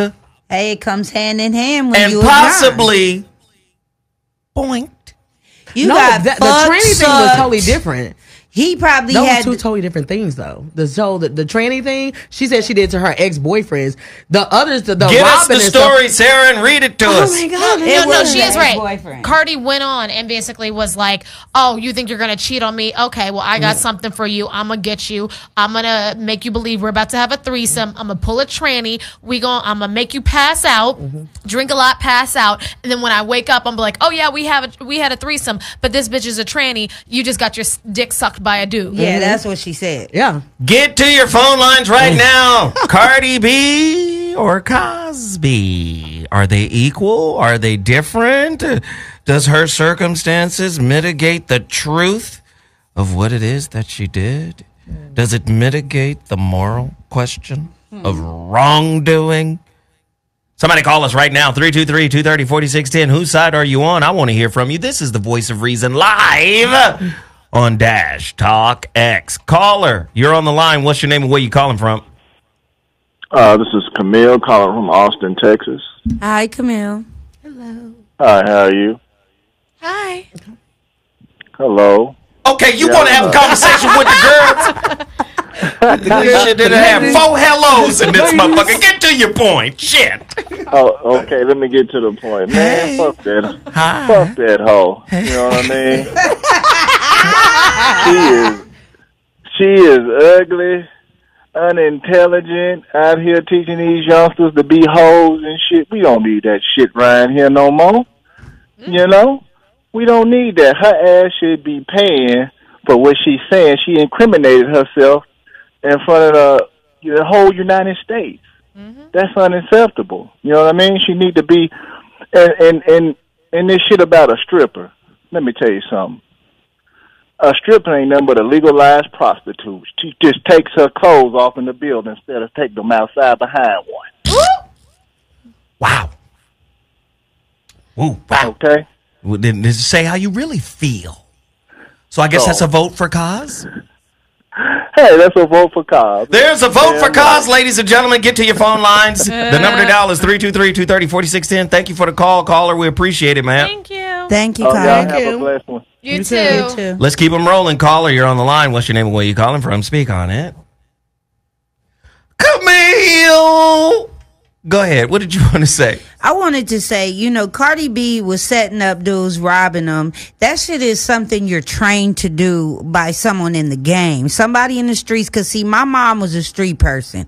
Hey, it comes hand in hand when and you possibly boinked. You got the tranny thing was totally different. He probably Those had were two totally different things, though. The tranny thing, she said she did to her ex-boyfriends. The others, the give us the story, Sarah, and read it to us. Oh my God! No, she is right. Cardi went on and basically was like, "Oh, you think you're gonna cheat on me? Okay, well, I got something for you. I'm gonna get you. I'm gonna make you believe we're about to have a threesome. I'm gonna pull a tranny. I'm gonna make you pass out, drink a lot, pass out, and then when I wake up, I'm like, oh yeah, we had a threesome, but this bitch is a tranny. You just got your dick sucked by a dude." Yeah, that's what she said. Yeah. Get to your phone lines right now. Cardi B or Cosby? Are they equal? Are they different? Does her circumstances mitigate the truth of what it is that she did? Does it mitigate the moral question of wrongdoing? Somebody call us right now, 323-230-4610. Whose side are you on? I want to hear from you. This is the Voice of Reason live on Dash Talk X. Caller, you're on the line. What's your name and where you calling from? This is Camille calling from Austin, Texas. Hi, Camille. Hello. Hi, how are you? Hi. Hello. Okay, you want to have a conversation with the girls? Shit didn't have 4 hellos in this motherfucker. Get to your point. Shit. Oh, okay, let me get to the point. Man, fuck that. Hi. Fuck that hoe. You know what I mean? She is ugly, unintelligent, out here teaching these youngsters to be hoes and shit. We don't need that shit around here no more. You know? We don't need that. Her ass should be paying for what she's saying. She incriminated herself in front of the whole United States. That's unacceptable. You know what I mean? She need to be, and this shit about a stripper. Let me tell you something. A stripper ain't nothing but a legalized prostitute. She just takes her clothes off in the building instead of taking them outside behind one. Wow. Ooh, wow. Okay. Well, then say how you really feel. So I guess that's a vote for Cos? Hey, that's a vote for Cos. There's a vote for Cos, ladies and gentlemen. Get to your phone lines. The number to dial is 323-230-4610. Thank you for the call, caller. We appreciate it, man. Thank you. Thank you, Oh, Cos. y'all have a blessed one. You too. You too. Let's keep them rolling. Caller, you're on the line. What's your name and where you calling from? Speak on it. Camille! Go ahead. What did you want to say? I wanted to say, Cardi B was setting up dudes, robbing them. That shit is something you're trained to do by someone in the game. Somebody in the streets. Because, see, my mom was a street person.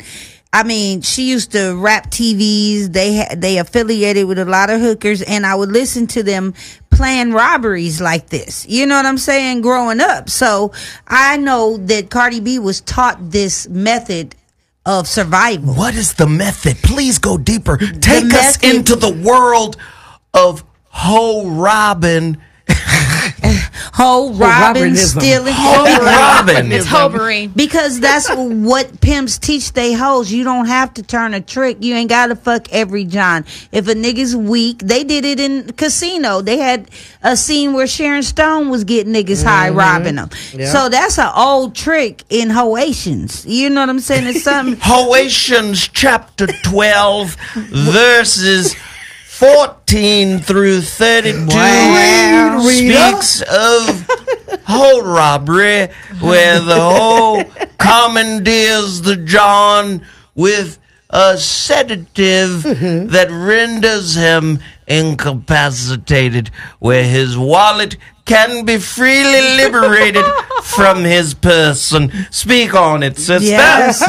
I mean, she used to rap TVs. They affiliated with a lot of hookers. And I would listen to them plan robberies like this. You know what I'm saying? Growing up. So I know that Cardi B was taught this method of survival. What is the method? Please go deeper. Take us into the world of hoe robbing. Hoe robbing, stealing. Hoe robbing. It's hobery. Because that's what pimps teach they hoes. You don't have to turn a trick. You ain't got to fuck every John. If a nigga's weak, they did it in Casino. They had a scene where Sharon Stone was getting niggas high robbing them. Yeah. So that's an old trick in Hoations. You know what I'm saying? It's something. Hoations chapter 12 verses 14 through 32 speaks of hoe robbery, where the hoe commandeers the John with a sedative that renders him incapacitated, where his wallet can be freely liberated from his person. Speak on it, sister. Yes.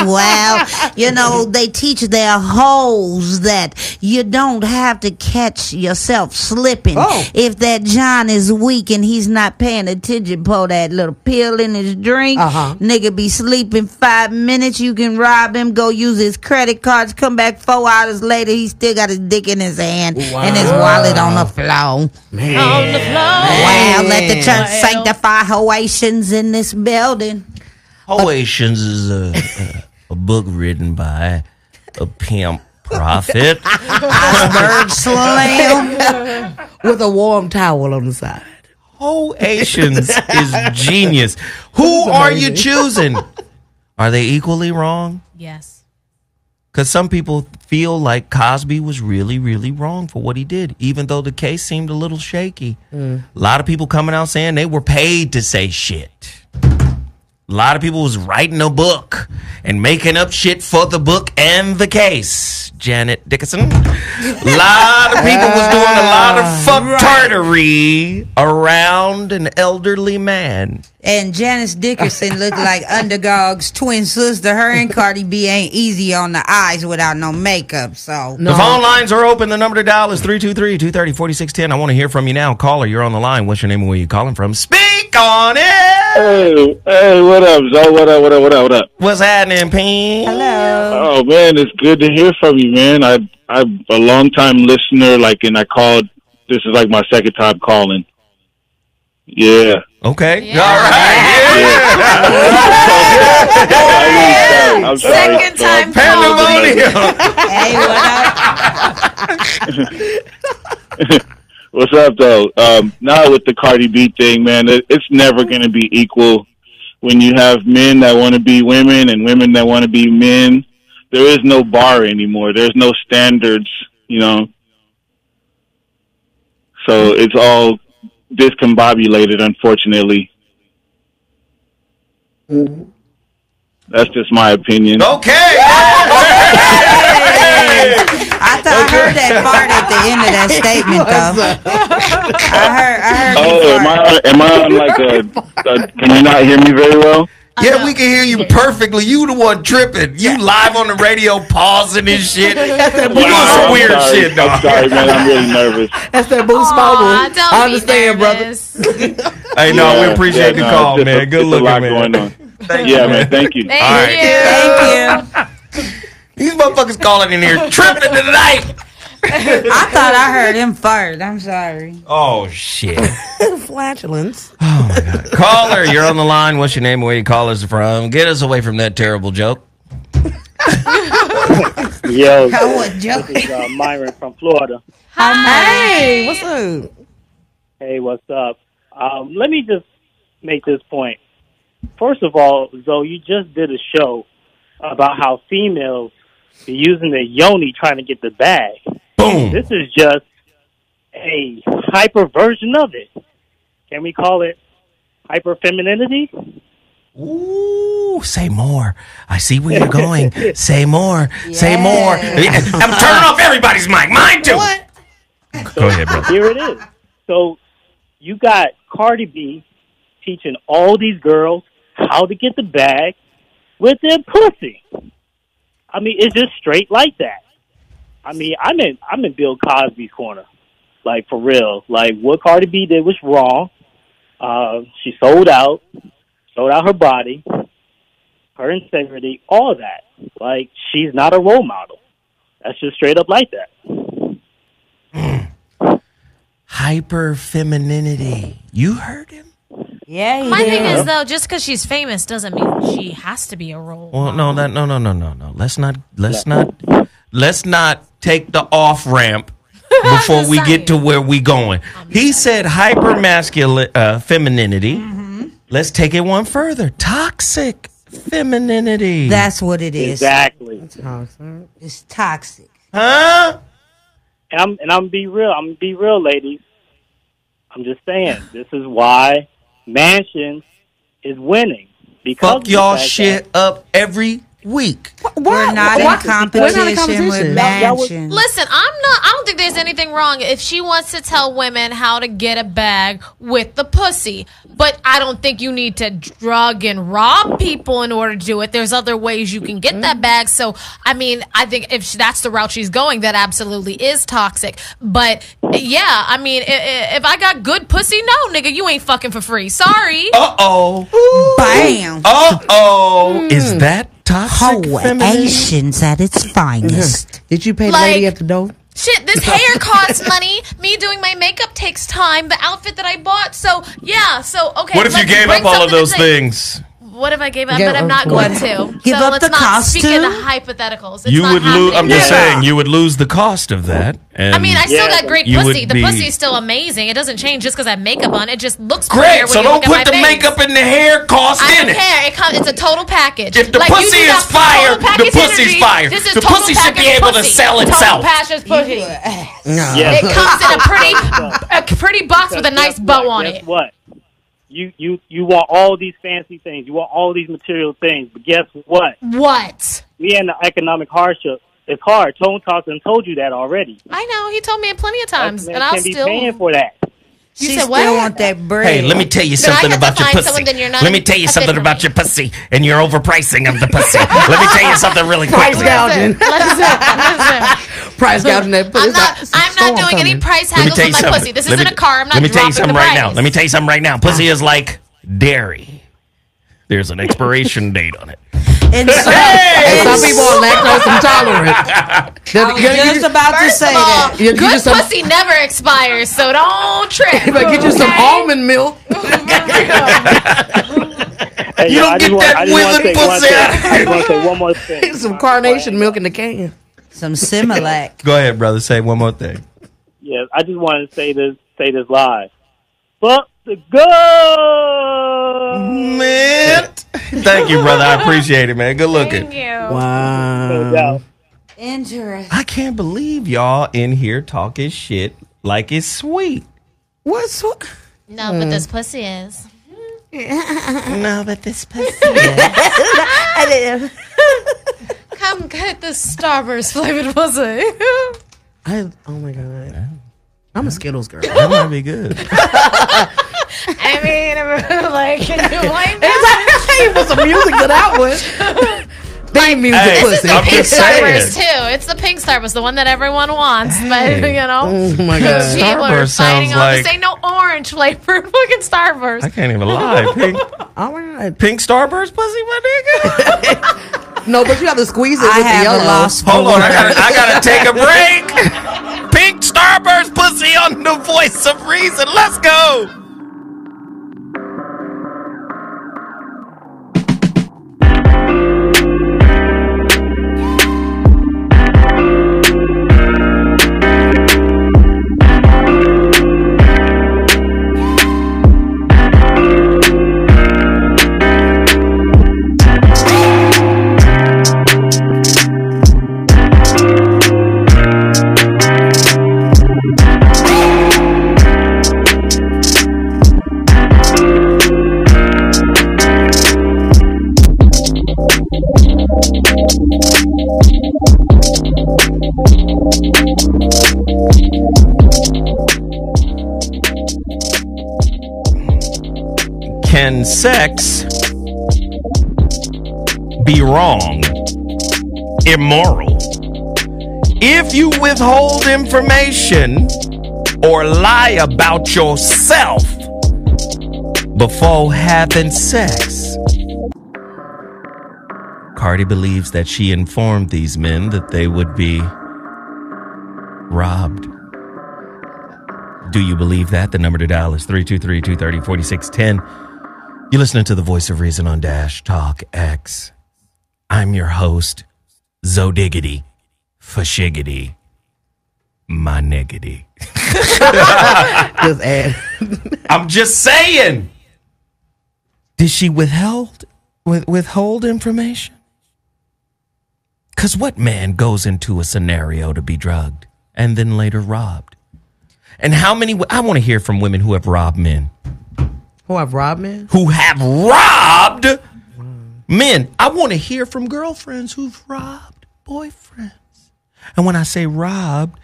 Well, they teach their hoes that you don't have to catch yourself slipping. If that John is weak and he's not paying attention, pour that little pill in his drink. Nigga be sleeping 5 minutes. You can rob him, go use his credit cards, come back 4 hours later, he still got his dick in his hand and his wallet on the floor. Man. On the floor. Well, let the church sanctify Hoations in this building. Hoations is a book written by a pimp prophet. Iceberg slam. With a warm towel on the side. Hoations is genius. Who are you choosing? Are they equally wrong? Yes. Because some people feel like Cosby was really, really wrong for what he did, even though the case seemed a little shaky. A lot of people coming out saying they were paid to say shit. A lot of people was writing a book and making up shit for the book and the case. Janet Dickinson. A lot of people was doing a lot of fuck-tardery around an elderly man. And Janice Dickinson looked like Underdog's twin sister. Her and Cardi B ain't easy on the eyes without no makeup. So The phone lines are open. The number to dial is 323-230-4610. I want to hear from you now. Caller, you're on the line. What's your name and where you calling from? Speak on it. Hey, what up, Zoe? What up? What's happening, Peen? Hello. Oh man, it's good to hear from you, man. I'm a long time listener, and I called. This is like my second time calling. Yeah. Okay. Yeah. All right. Yeah. I'm sorry. Second time Pandemonium. Hey, what up? What's up, though? Now with the Cardi B thing, man, it's never going to be equal. When you have men that want to be women and women that want to be men, there is no bar anymore. There's no standards, So it's all discombobulated, unfortunately. Mm-hmm. That's just my opinion. Okay. I thought I heard that part at the end of that statement, though. I heard. Am I on like a? Can you not hear me very well? Yeah, we can hear you perfectly. You the one tripping. You live on the radio, pausing and shit. You doing some weird shit, dog. I'm sorry, man. I'm really nervous. That's that Boost Mobile. Don't I understand, brother. Hey, no, we appreciate the call, man. Good looking, man. Going on. Man. Thank you. Thank you. These motherfuckers calling in here tripping tonight. I thought I heard him fart. I'm sorry. Oh, shit. Flatulence. Oh, my God. Caller, you're on the line. What's your name? Where you call us from? Get us away from that terrible joke. Yo, What joke? this is Myron from Florida. Hey, what's up? Hey, what's up? Let me just make this point. First of all, Zoe, you just did a show about how females are using their yoni trying to get the bag. Boom. This is just a hyper version of it. Can we call it hyper femininity? Ooh, say more. I see where you're going. Say more. Yes. Say more. I'm turning off everybody's mic. Mine too. What? Go ahead, brother. Here it is. So you got Cardi B teaching all these girls how to get the bag with their pussy. I mean, it's just straight like that. I mean, I'm in Bill Cosby's corner. Like, for real. Like, what Cardi B did was wrong. She sold out her body, her integrity, all that. Like, she's not a role model. That's just straight up like that. Hyper femininity. You heard him? Yeah, My thing is, though, just because she's famous doesn't mean she has to be a role model. No. Let's not take the off ramp before we get to where we going. He said hyper masculine femininity. Mm-hmm. Let's take it one further. Toxic femininity. That's what it is. Exactly. It's toxic. Huh? And I'm be real. I'm gonna be real, ladies. I'm just saying. This is why Mansion is winning. Because fuck y'all shit up every week. We're not in competition with Mansion. Listen, I don't think there's anything wrong if she wants to tell women how to get a bag with the pussy. But I don't think you need to drug and rob people in order to do it. There's other ways you can get that bag. So, I mean, I think if that's the route she's going, that absolutely is toxic. But, yeah, I mean, if I got good pussy, no, nigga, you ain't fucking for free. Sorry. Uh-oh. Bam. Uh-oh. Is that toxic Asians at its finest. Did you pay the lady at the door? Shit, this hair costs money. Me doing my makeup takes time. The outfit that I bought. So, yeah. So, okay. What if you gave up all of those things? What if I gave up? But I'm not going to. Give up let's the not costume? speak in hypotheticals. It's You not would lose. I'm just happening. saying, you would lose the cost of that. And I mean, I still got great you pussy. would The be- pussy is still amazing. It doesn't change just because I have makeup on. It just looks Great. prettier So when you don't look put at the my face. makeup and the hair cost I in don't it. care. It's a total package. If the you pussy do is that fire, total the package pussy's energy. fire. This is The total pussy should be package able to pussy. sell itself. Total package pussy. Yeah. It comes in a pretty box with a nice bow on Guess it. what? You want all these fancy things. You want all these material things. But guess what? What? We in the economic hardship. It's hard. Tone talked and told you that already. I know. He told me it plenty of times, Man and I'll can't be still. paying for that. You She said still what? want that bread. Hey, let me tell you Then I something have to about your find pussy. someone that you're not Let me tell you a something fit for about me. your pussy and your overpricing of the pussy. Let me tell you something really quick. Price gouging. Listen. Price gouging that pussy. I'm not doing any price Let me haggles tell with you my something. pussy. This Let isn't me- a car. I'm not Let me tell you dropping something the right price. now. Let me tell you something right now. Pussy is like dairy. There's an expiration date on it. And so, some people are lactose intolerant. I was just about to First say of all, that. You good just some- pussy never expires, so don't trip. You better get you some okay? almond milk. Hey, You yo, don't I get just that want- I just wanna withered say one pussy thing. out. I just want to say one more thing. Get some carnation milk in the can. Some Similac. Go ahead, brother. Say one more thing. Yeah, I just wanted to say this live. Fuck the go, Man. Thank you, brother. I appreciate it, man. Good looking. Thank you. Wow. Interesting. I can't believe y'all in here talking shit like it's sweet. What's what? No, but this pussy is. No, but this pussy. Come get this Starburst flavored pussy. Oh my god. I'm a Skittles girl. That might be good. I mean, like, can you blame that? You put some music to that one. Theme music Hey, This is pussy. the I'm pink just saying. Starburst too. It's the pink Starburst, the one that everyone wants. But you know, Oh my god. people are Starburst fighting sounds on like- this. Ain't no orange flavored fucking Starburst. I can't even lie. Pink, All right. pink Starburst pussy, my nigga. No, but you have to squeeze it I with the have yellow. a lost Hold on, boy. I gotta take a break. Pink Starburst pussy on the Voice of Reason. Let's go. Can sex be wrong, immoral, if you withhold information or lie about yourself before having sex? Cardi believes that she informed these men that they would be robbed. Do you believe that? The number to dial is 323-230-4610. You're listening to the Voice of Reason on Dash Talk X. I'm your host, Zodiggity, Fashiggity, my niggity. Just add. I'm just saying. Did she withhold information? Because what man goes into a scenario to be drugged and then later robbed? And how many? I want to hear from women who have robbed men. Who have robbed men? Who have robbed men. I want to hear from girlfriends who've robbed boyfriends. And when I say robbed,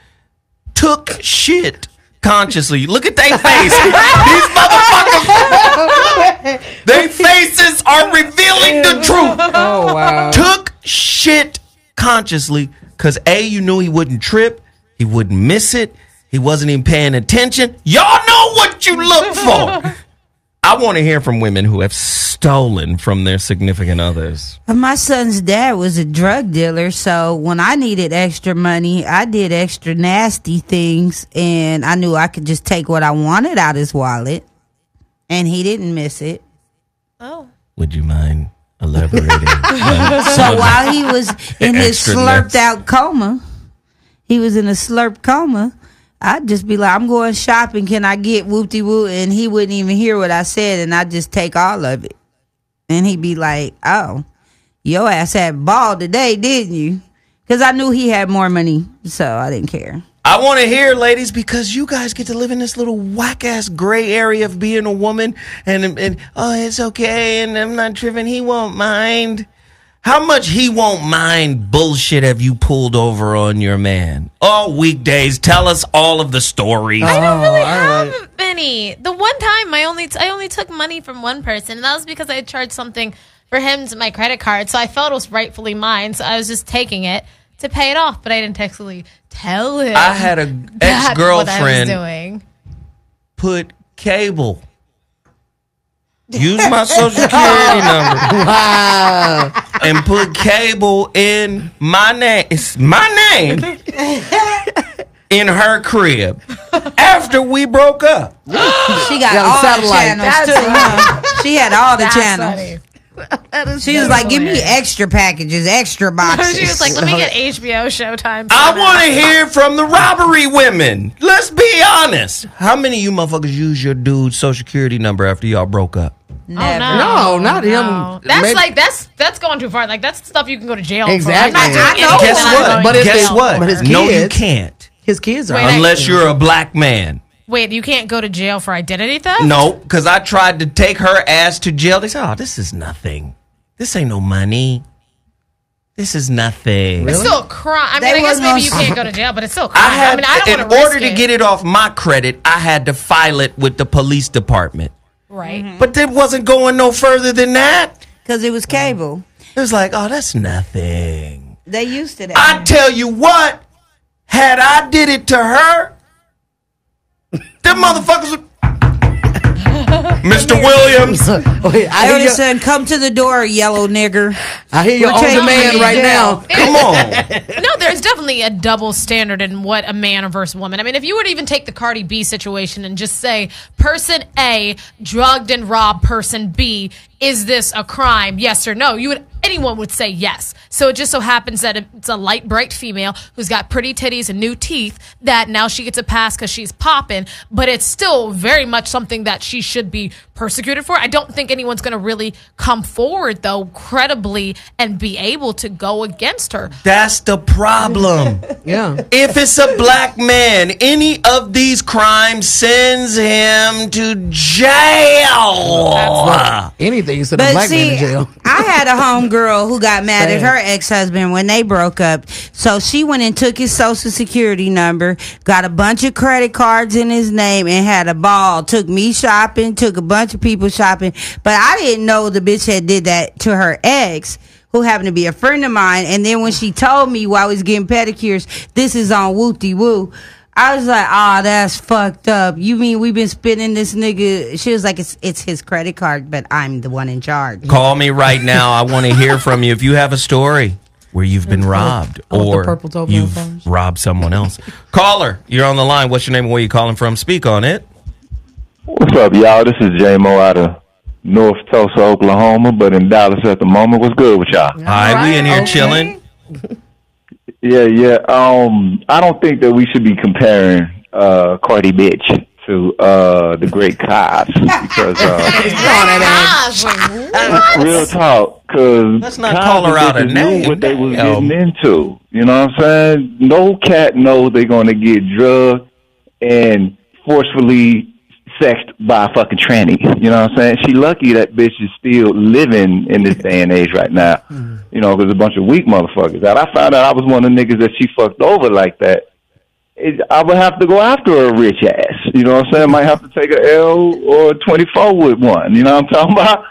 took shit consciously. Look at their face. These motherfuckers. Their faces are revealing the truth. Oh, wow. Took shit consciously because A, you knew he wouldn't trip. He wouldn't miss it. He wasn't even paying attention. Y'all know what you look for. I want to hear from women who have stolen from their significant others. My son's dad was a drug dealer, so when I needed extra money, I did extra nasty things, and I knew I could just take what I wanted out his wallet, and he didn't miss it. Oh. Would you mind elaborating? So while he was in his slurped out coma, I'd just be like, I'm going shopping. Can I get whoop-de-woo? And he wouldn't even hear what I said, and I'd just take all of it. And he'd be like, oh, your ass had ball today, didn't you? Because I knew he had more money, so I didn't care. I want to hear, ladies, because you guys get to live in this little whack-ass gray area of being a woman, and oh, it's okay, and I'm not tripping. He won't mind. How much he won't mind bullshit have you pulled over on your man? Oh, weekdays. Tell us all of the stories. I don't really have many. The one time I only took money from one person, and that was because I had charged something for him to my credit card, so I felt it was rightfully mine, so I was just taking it to pay it off, but I didn't actually tell him. I had an ex-girlfriend what I was doing. Put cable. Use my social security number. Wow. Oh. And put cable in my name. It's my name in her crib after we broke up. She got all the channels too. Huh? She had all the channels. She was like, give me extra packages, extra boxes. She was like, let me get HBO Showtime. I want to hear from the robbery women. Let's be honest. How many of you motherfuckers use your dude's social security number after y'all broke up? Never. No, not him. That's Maybe- like that's going too far. Like that's stuff you can go to jail Exactly. for. I'm not doing I know. anything Guess that I'm what? going But to if Guess jail what? But his No, you kids- can't. His kids are. Wait, Unless you're a black man. Wait, you can't go to jail for identity theft? No, because I tried to take her ass to jail. They said, oh, this is nothing. This ain't no money. This is nothing. It's still a crime. I mean, I guess maybe you can't go to jail, but it's still a crime. I don't in want to order to get it off my credit, I had to file it with the police department. Right. Mm-hmm. But it wasn't going no further than that. Because it was cable. It was like, oh, that's nothing. They used to that. I tell you what, had I did it to her, them motherfuckers would... Mr. Williams. I would have said, come to the door, yellow nigger. I hear you on demand right now. Come on. No, there's definitely a double standard in what a man versus woman. I mean, if you were to even take the Cardi B situation and just say, person A drugged and robbed person B, is this a crime? Yes or no? Anyone would say yes. So it just so happens that it's a light, bright female who's got pretty titties and new teeth that now she gets a pass because she's popping, but it's still very much something that she should be persecuted for. I don't think anyone's going to really come forward, though, credibly and be able to go against her. That's the problem. Yeah. If it's a black man, any of these crimes sends him to jail. Anything instead of But black man see, in jail. I had a home girl who got mad at her ex-husband when they broke up. So she went and took his social security number, got a bunch of credit cards in his name, and had a ball. Took me shopping, took a bunch of people shopping. But I didn't know the bitch had did that to her ex, who happened to be a friend of mine. And then when she told me while I was getting pedicures, this is on Wooty Woo, I was like, that's fucked up. You mean we've been spending this nigga? She was like, it's his credit card, but I'm the one in charge. Call me right now. I want to hear from you. If you have a story where you've been robbed or you've robbed someone else. Caller, you're on the line. What's your name and where you calling from? Speak on it. What's up, y'all? This is J-Mo out of North Tulsa, Oklahoma, but in Dallas at the moment. What's good with y'all? All right, we in here chilling. Yeah. I don't think that we should be comparing Cardi bitch to the great Cosby because real talk. Because let's not call her out her name. What they was getting into, you know what I'm saying? No cat knows they're gonna get drugged and forcefully sexed by a fucking tranny. You know what I'm saying? She lucky that bitch is still living in this day and age right now. You know, because a bunch of weak motherfuckers. That I found out I was one of the niggas that she fucked over like that. I would have to go after a rich ass. You know what I'm saying? Might have to take a L or a 24 with one. You know what I'm talking about?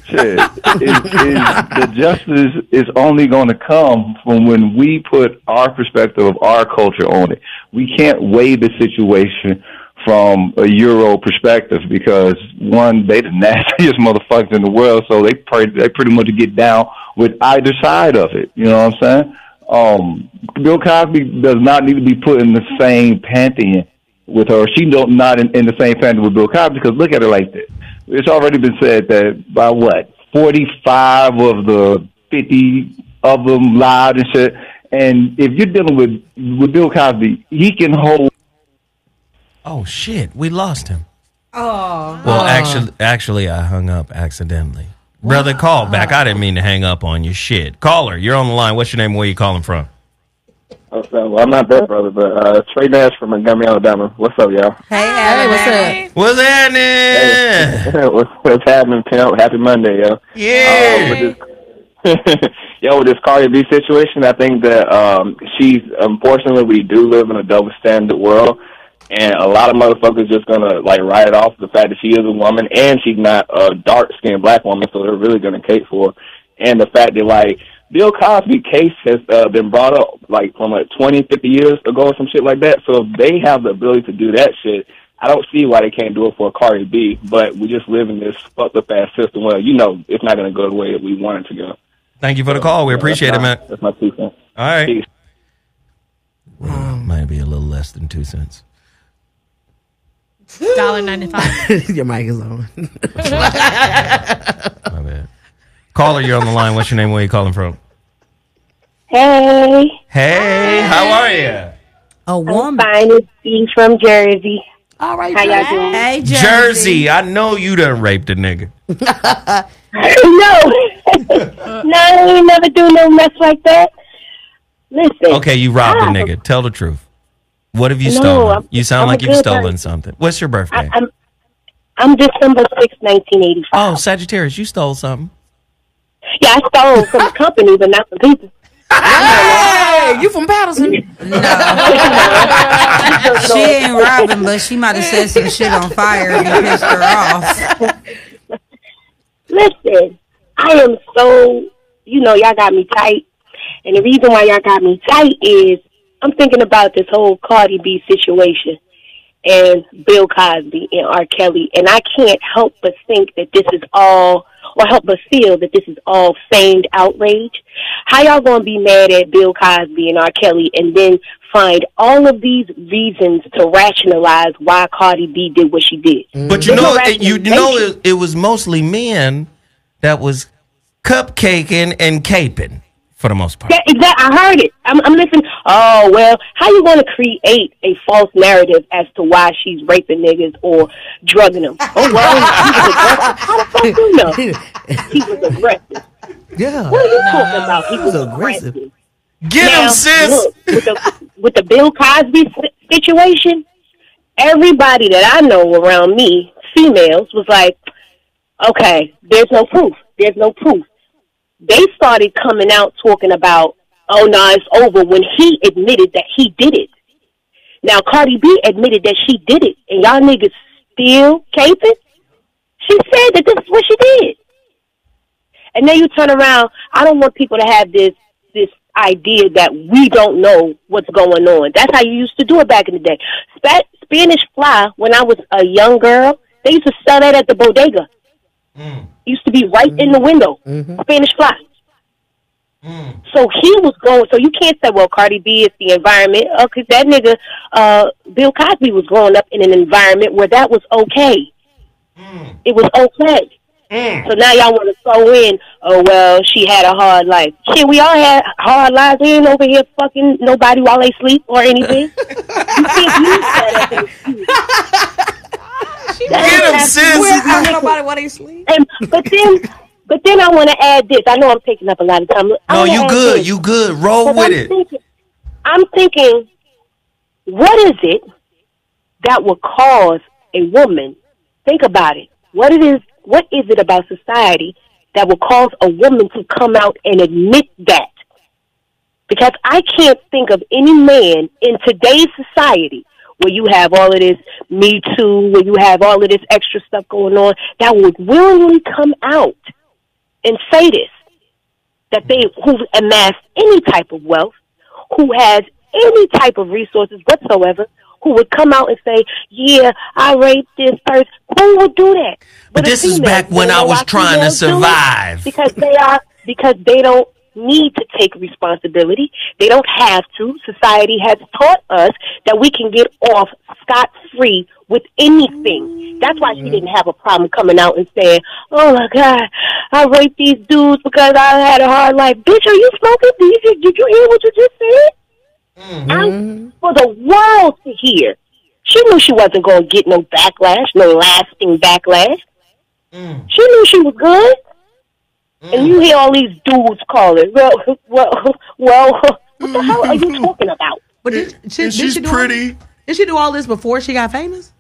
Shit. The justice is only going to come from when we put our perspective of our culture on it. We can't weigh the situation from a Euro perspective because, one, they the nastiest motherfuckers in the world, so they pretty much get down with either side of it. You know what I'm saying? Bill Cosby does not need to be put in the same pantheon with her. She not in the same pantheon with Bill Cosby because look at her like this. It's already been said that by 45 of the 50 of them lied and shit. And if you're dealing with Bill Cosby, he can hold. Oh shit, we lost him. Oh. Well, actually, I hung up accidentally. Brother, call back. I didn't mean to hang up on you. Shit. Caller, you're on the line. What's your name and where you calling from? Well, I'm not that brother, but Trey Nash from Montgomery, Alabama. What's up, y'all? Hey, what's up? What's happening? Hey, what's happening, pimp? Happy Monday, yo. Yeah. With this Cardi B situation, I think that she's, unfortunately, we do live in a double standard world. And a lot of motherfuckers just gonna write it off the fact that she is a woman and she's not a dark skinned black woman, so they're really gonna cape for her. And the fact that Bill Cosby case has been brought up from 20, 50 years ago or some shit like that. So if they have the ability to do that shit, I don't see why they can't do it for Cardi B. But we just live in this fucked up ass system where it's not gonna go the way that we want it to go. Thank you for the call. We appreciate it, man. That's my 2 cents. All right. Peace. Well, might be a little less than 2 cents. $1.95. Your mic is on. My bad. Caller, you're on the line. What's your name? Where you calling from? Hey. Hey, how are you? A woman. I'm fine. It's Steve from Jersey. All right. How y'all doing? Hey, Jersey. I know you done raped a nigga. No. No, I ain't never do no mess like that. Listen. Okay, you robbed a nigga. Tell the truth. What have you stolen? You sound like you've stolen something. What's your birthday? I'm December 6, 1985. Oh, Sagittarius, you stole something. Yeah, I stole from the company, but not from people. Hey, you from Patterson? No. She ain't robbing, but she might have set some shit on fire and it pissed her off. Listen, I am so, y'all got me tight. And the reason why y'all got me tight is I'm thinking about this whole Cardi B situation and Bill Cosby and R. Kelly, and I can't help but think that this is all, or help but feel that this is all feigned outrage. How y'all gonna be mad at Bill Cosby and R. Kelly and then find all of these reasons to rationalize why Cardi B did what she did? But it was mostly men that was cupcaking and caping. For the most part. Yeah, exactly. I heard it. I'm listening. Oh, well, how you going to create a false narrative as to why she's raping niggas or drugging them? Oh, well, he was aggressive. How the fuck you know? He was aggressive. Yeah. What are you talking about? He was aggressive. Get him, sis! Look, with the Bill Cosby situation, everybody that I know around me, females, was like, okay, there's no proof. There's no proof. they started coming out talking about, oh, no, it's over, when he admitted that he did it. Now, Cardi B admitted that she did it, and y'all niggas still caping? She said that this is what she did. And then you turn around, I don't want people to have this idea that we don't know what's going on. That's how you used to do it back in the day. Spanish fly, when I was a young girl, they used to sell that at the bodega. It used to be right in the window. Spanish fly. So he was going, so you can't say, well, Cardi B is the environment. Because that nigga, Bill Cosby, was growing up in an environment where that was okay. It was okay. So now y'all want to throw in, oh, well, she had a hard life. Shit, we all had hard lives. We ain't over here fucking nobody while they sleep or anything. You can't use that as an excuse. Get him, sis. Nobody while they sleep. But then I want to add this. I know I'm taking up a lot of time. No, you good. You good. Roll with it. I'm thinking, what is it that would cause a woman, think about it, what is it about society that will cause a woman to come out and admit that? Because I can't think of any man in today's society where you have all of this Me Too, where you have all of this extra stuff going on, that would willingly come out and say this, that who've amassed any type of wealth, who has any type of resources whatsoever, who would come out and say, yeah, I raped this person. Who would do that? But this is back when I was trying to survive. Because they don't need to take responsibility. They don't have to. Society has taught us that we can get off scot-free with anything. That's why she didn't have a problem coming out and saying, oh my God, I raped these dudes because I had a hard life. Bitch, are you smoking? Did you hear what you just said? For the world to hear. She knew she wasn't going to get no backlash, no lasting backlash. She knew she was good. And you hear all these dudes call it, well, what the hell are you talking about? But she's pretty. Did she do all this before she got famous?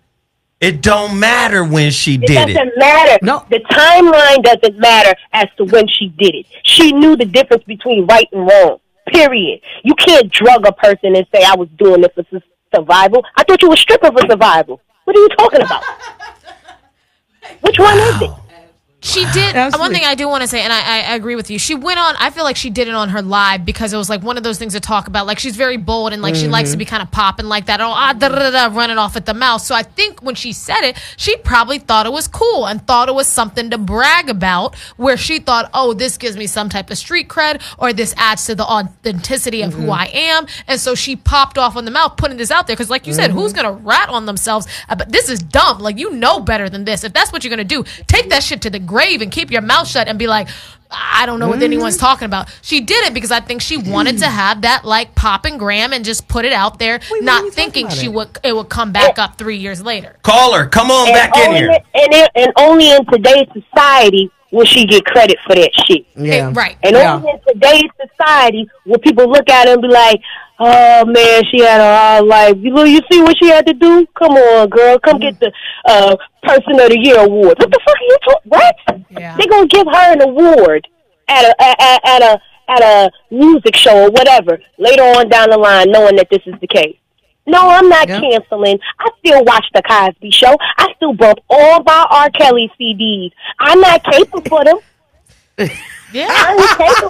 It don't matter when she did it. It doesn't matter. No. The timeline doesn't matter as to when she did it. She knew the difference between right and wrong. Period. You can't drug a person and say, I was doing it for survival. I thought you were stripping for survival. What are you talking about? Which one is it? She did. One thing I do want to say, and I agree with you. She went on, I feel like she did it on her live because it was like one of those things to talk about. Like she's very bold and like she likes to be kind of popping like that. Running off at the mouth. So I think when she said it, she probably thought it was cool and thought it was something to brag about, where she thought, oh, this gives me some type of street cred, or this adds to the authenticity of who I am. And so she popped off on the mouth putting this out there because like you said, who's going to rat on themselves? But this is dumb. Like, you know better than this. If that's what you're going to do, take that shit to the grave and keep your mouth shut and be like, I don't know what anyone's talking about. She did it because I think she wanted to have that like pop and gram and just put it out there, not thinking it would come back up 3 years later. Call her. Come on back in here. And only in today's society will she get credit for that shit. Yeah. Right. And only in today's society will people look at her and be like, oh man, she had a hard life. You see what she had to do? Come on, girl. Come get the Person of the Year award. What the fuck are you talking? What? Yeah. They're gonna give her an award at a music show or whatever later on down the line, knowing that this is the case. No, I'm not canceling. I still watch the Cosby Show. I still bump all my R. Kelly CDs. I'm not capable for them. Yeah.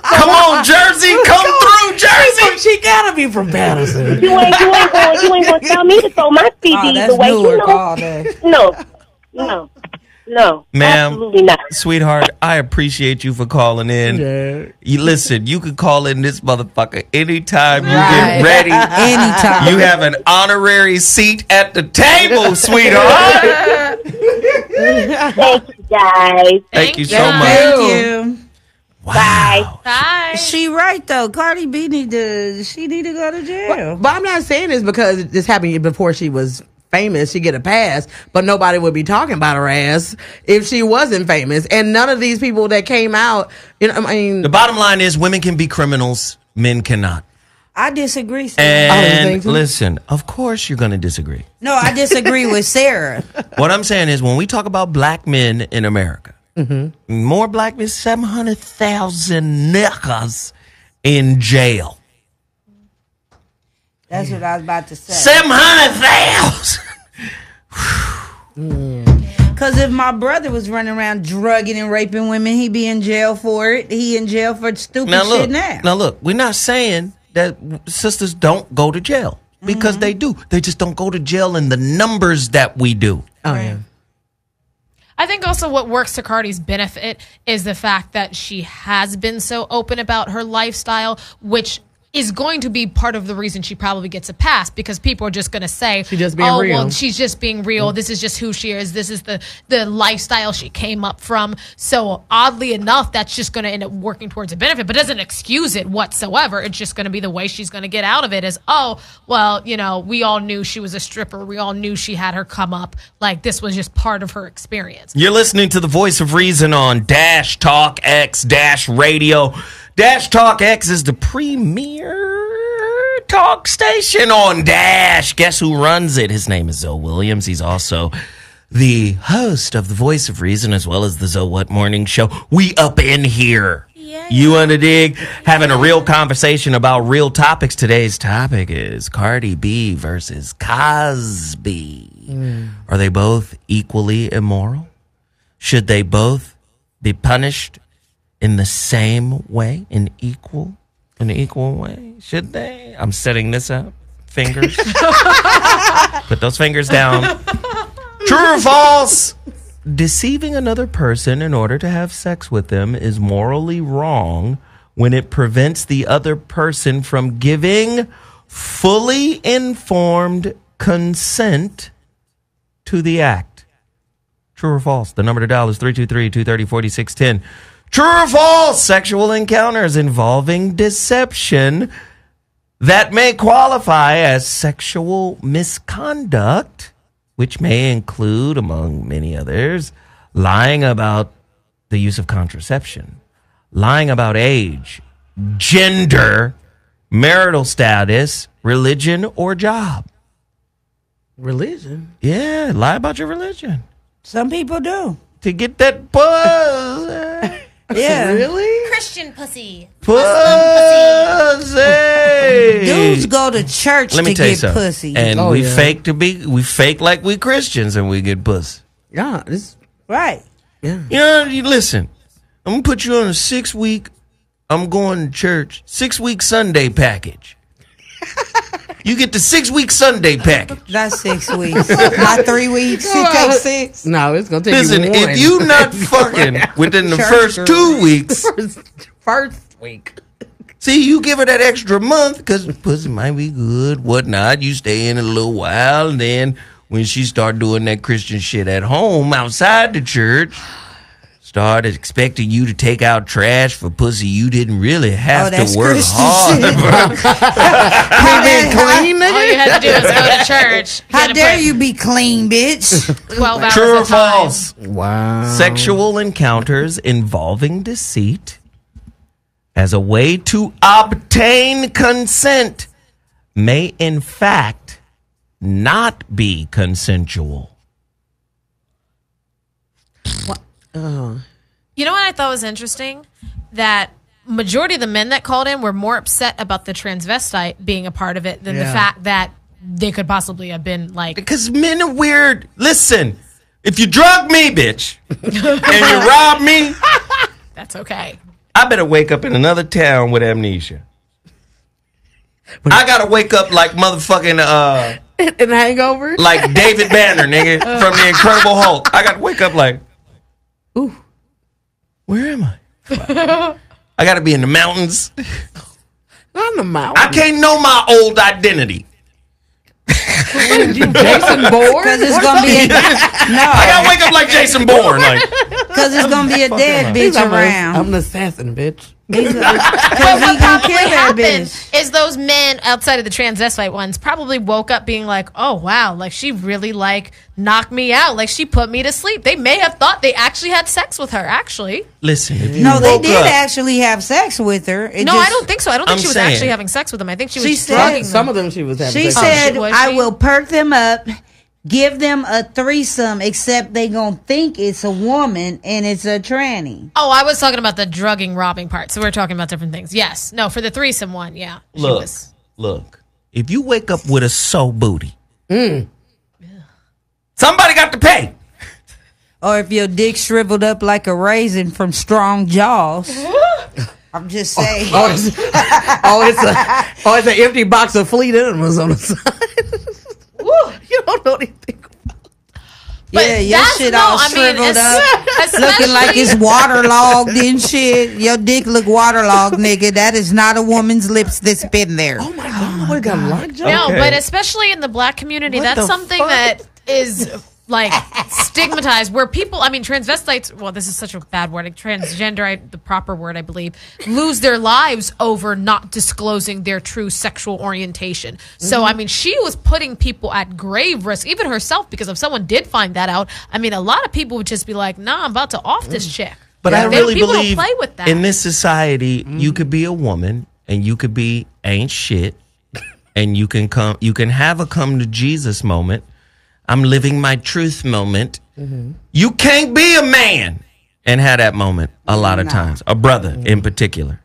Come on, Jersey. Come through, Jersey. She gotta be from Patterson. You ain't gonna tell me to throw my CDs away. No. Ma'am, absolutely not. Sweetheart, I appreciate you for calling in. Yeah. You listen, you can call in this motherfucker anytime you get ready. Anytime. You have an honorary seat at the table, sweetheart. Thank you, guys. Thank you so much. Thank you. Wow. Bye. She right though. Cardi B need to go to jail. But I'm not saying this because this happened before she was famous. She get a pass, but nobody would be talking about her ass if she wasn't famous. And none of these people that came out, I mean, the bottom line is women can be criminals, men cannot. I disagree, Sarah. And listen, of course you're going to disagree. No, I disagree with Sarah. What I'm saying is when we talk about black men in America, More black men, 700,000 niggas in jail. That's what I was about to say. 700,000. Because if my brother was running around drugging and raping women, he'd be in jail for it. He in jail for stupid shit now. Now look, we're not saying that sisters don't go to jail because they do. They just don't go to jail in the numbers that we do. Oh yeah. I think also what works to Cardi's benefit is the fact that she has been so open about her lifestyle, which is going to be part of the reason she probably gets a pass, because people are just going to say, she's just being real. Well, she's just being real. This is just who she is. This is the lifestyle she came up from. So oddly enough, that's just going to end up working towards a benefit, but doesn't excuse it whatsoever. It's just going to be the way she's going to get out of it is, oh, well, you know, we all knew she was a stripper. We all knew she had her come up. Like, this was just part of her experience. You're listening to the Voice of Reason on Dash Talk X Dash Radio. Dash Talk X is the premier talk station on Dash. Guess who runs it? His name is Zoe Williams. He's also the host of the Voice of Reason as well as the Zoe What Morning Show. We up in here. Yeah. You want to dig? Having a real conversation about real topics. Today's topic is Cardi B versus Cosby. Are they both equally immoral? Should they both be punished in the same way, in an equal way? Should they? I'm setting this up. Fingers. Put those fingers down. True or false? Deceiving another person in order to have sex with them is morally wrong when it prevents the other person from giving fully informed consent to the act. True or false? The number to dial is 323-230-4610. True or false? Sexual encounters involving deception that may qualify as sexual misconduct, which may include, among many others, lying about the use of contraception, lying about age, gender, marital status, religion, or job. Religion? Yeah, lie about your religion. Some people do. To get that buzz. Yeah. Really? Christian pussy. Pussy. Dudes go to church to get pussy. And we fake like we Christians and we get pussy. Yeah. Right. Yeah. You know, listen, I'm going to put you on a 6-week, I'm going to church, 6-week Sunday package. You get the 6-week Sunday package. That's 6 weeks. Not 3 weeks. It takes 6. No, it's going to take Listen, you one. if you not fucking within the first 2 weeks. First week. See, you give her that extra month because pussy might be good, whatnot. You stay in a little while, and then when she start doing that Christian shit at home outside the church, start expecting you to take out trash for pussy you didn't really have to work hard. Clean, nigga? All you had to do was go to church. How dare you be clean, bitch? 12 hours True or of time. false? Wow. Sexual encounters involving deceit as a way to obtain consent may in fact not be consensual. What? You know what I thought was interesting? That majority of the men that called in were more upset about the transvestite being a part of it than the fact that they could possibly have been like... Because men are weird. Listen, if you drug me, bitch, and you rob me... That's okay. I better wake up in another town with amnesia. I gotta wake up like motherfucking... In Hangover? Like David Banner, nigga, from The Incredible Hulk. I gotta wake up like... Ooh, where am I? I gotta be in the mountains. Not in the mountains. I can't know my old identity. Jason Bourne? Because it's gonna be I gotta wake up like Jason Bourne, like because it's gonna be a dead bitch around. I'm the assassin, bitch. But what probably happened is those men outside of the transvestite ones probably woke up being like, oh, wow, like she really like knocked me out. Like she put me to sleep. They may have thought they actually had sex with her, actually. Listen, if you no, they woke did up, actually have sex with her. I don't think so. I don't think she was actually having sex with them. I think she was drugging them. Some of them she was having She sex with. said, I will perk them up give them a threesome, except they gonna think it's a woman and it's a tranny. Oh, I was talking about the drugging, robbing part. So we're talking about different things. Yes. No, for the threesome one, yeah. Look. If you wake up with a soul booty, somebody got to pay. Or if your dick shriveled up like a raisin from strong jaws. I'm just saying. It's an empty box of Fleet Enemas on the side. You don't know anything. But yeah, your shit all shriveled up, looking like it's waterlogged and shit. Your dick look waterlogged, nigga. That is not a woman's lips that's been there. Oh my God, we got lockjaw. No, but especially in the black community, that's something that is like stigmatized, where people, I mean, transvestites, well, this is such a bad word, like transgender, the proper word, I believe, lose their lives over not disclosing their true sexual orientation. So, I mean, she was putting people at grave risk, even herself, because if someone did find that out, I mean, a lot of people would just be like, nah, I'm about to off this chick. But I really believe play with that. In this society, you could be a woman and you could be ain't shit, and you can have a come to Jesus moment. I'm living my truth moment. You can't be a man and have that moment a lot of times. A brother in particular.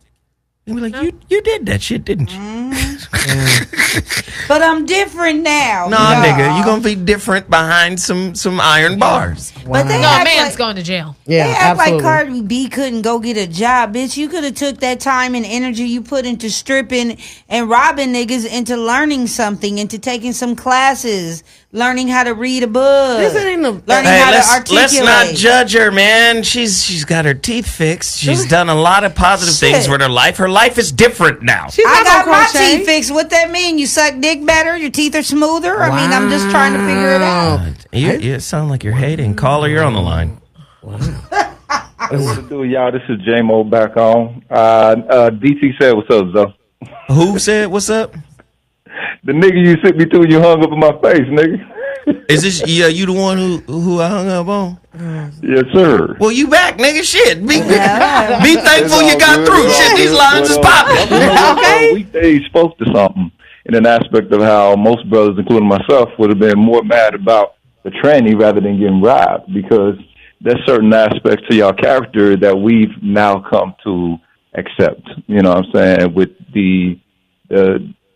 You be like, you did that shit, didn't you? But I'm different now. Nah, nigga, you gonna be different behind some iron bars. But they a man's going to jail. Yeah, they act like Cardi B couldn't go get a job, bitch. You could have took that time and energy you put into stripping and robbing niggas into learning something, into taking some classes, learning how to read a book, learning how to articulate. Let's not judge her, man. She's got her teeth fixed. She's done a lot of positive things with her life. Her life is different now. I got my teeth fixed. What that mean? You suck dick better? Your teeth are smoother? I mean, I'm just trying to figure it out. You sound like you're hating. Caller, you're on the line. What to do, y'all? This is J-Mo back on. DT said, what's up, Zoe? Who said, what's up? The nigga you sent me to and you hung up in my face, nigga. Is this, you the one who I hung up on? Yes, sir. Well, you back, nigga. Shit. Be thankful you got through. Shit, these lines is popping. Okay. Weekdays spoke to something in an aspect of how most brothers, including myself, would have been more mad about the tranny rather than getting robbed, because there's certain aspects to your character that we've now come to accept. You know what I'm saying? With the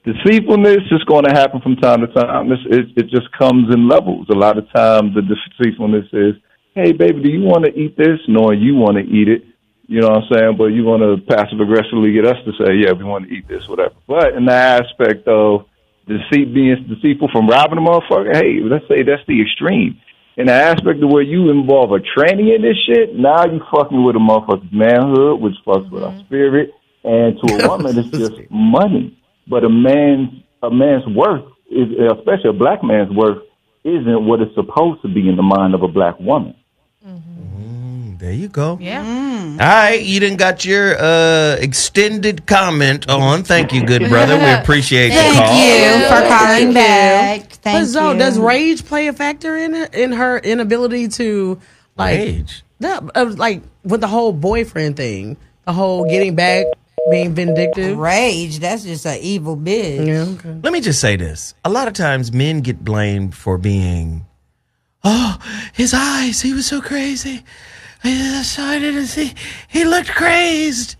deceitfulness is going to happen from time to time. It just comes in levels. A lot of times the deceitfulness is, hey, baby, do you want to eat this? Knowing you want to eat it. You know what I'm saying? But you want to passive-aggressively get us to say, yeah, we want to eat this, whatever. But in the aspect of deceit being deceitful from robbing a motherfucker, hey, let's say that's the extreme. In the aspect of where you involve a tranny in this shit, now you fucking with a motherfucker's manhood, which fucks with our spirit. And to a woman, it's just money. But a man's worth, especially a black man's worth, isn't what it's supposed to be in the mind of a black woman. There you go. Yeah. All right, you done got your extended comment on. Thank you, good brother. We appreciate the call. Thank you for calling back. Thank But Zoe, you. does rage play a factor in her inability to Rage? like with the whole boyfriend thing, the whole getting back, being vindictive? Rage, that's just an evil bitch. Yeah, okay. Let me just say this. A lot of times men get blamed for being, oh, his eyes, he was so crazy. I didn't see. He looked crazed.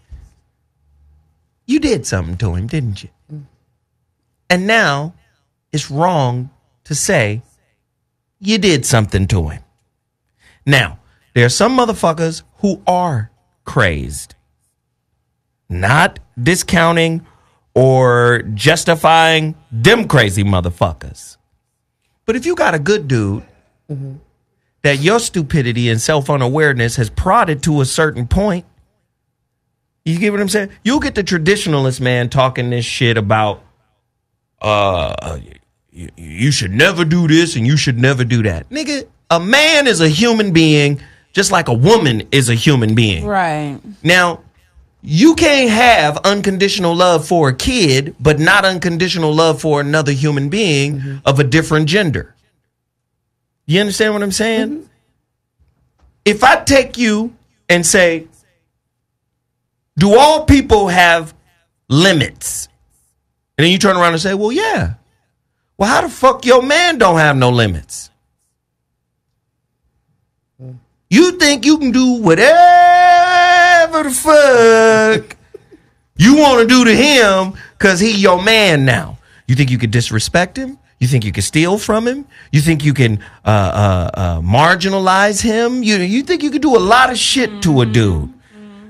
You did something to him, didn't you? And now it's wrong to say you did something to him. Now, there are some motherfuckers who are crazed. Not discounting or justifying them crazy motherfuckers. But if you got a good dude that your stupidity and self-unawareness has prodded to a certain point, you get what I'm saying? You'll get the traditionalist man talking this shit about you should never do this and you should never do that. Nigga, a man is a human being just like a woman is a human being. Right. Now, you can't have unconditional love for a kid, but not unconditional love for another human being of a different gender. You understand what I'm saying? If I take you and say, do all people have limits? And then you turn around and say, well, yeah. Well, how the fuck your man don't have no limits? You think you can do whatever the fuck you want to do to him because he your man now. You think you could disrespect him? You think you can steal from him? You think you can marginalize him? You think you can do a lot of shit to a dude?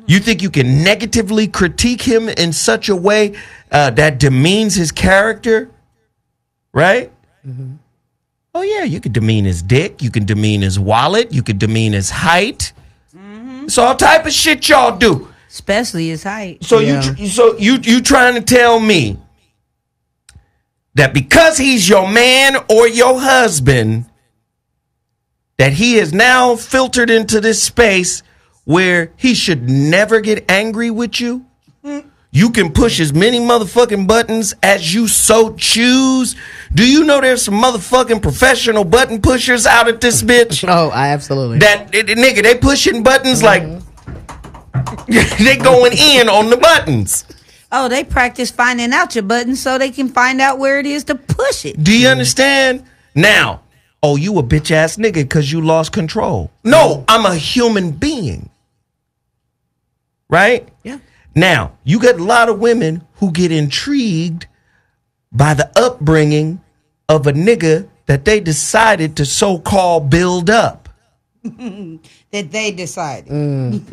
You think you can negatively critique him in such a way that demeans his character? Right? Mm-hmm. Oh, yeah, you could demean his dick. You can demean his wallet. You could demean his height. Mm-hmm. It's all type of shit y'all do. Especially his height. So you trying to tell me that because he's your man or your husband, that he is now filtered into this space where he should never get angry with you? You can push as many motherfucking buttons as you so choose. Do you know there's some motherfucking professional button pushers out at this bitch? Oh, absolutely. That nigga, they pushing buttons like they going in on the buttons. Oh, they practice finding out your buttons so they can find out where it is to push it. Do you understand? Now, oh, you a bitch ass nigga because you lost control. No, I'm a human being. Right? Yeah. Now, you got a lot of women who get intrigued by the upbringing of a nigga that they decided to so-called build up. That they decided. You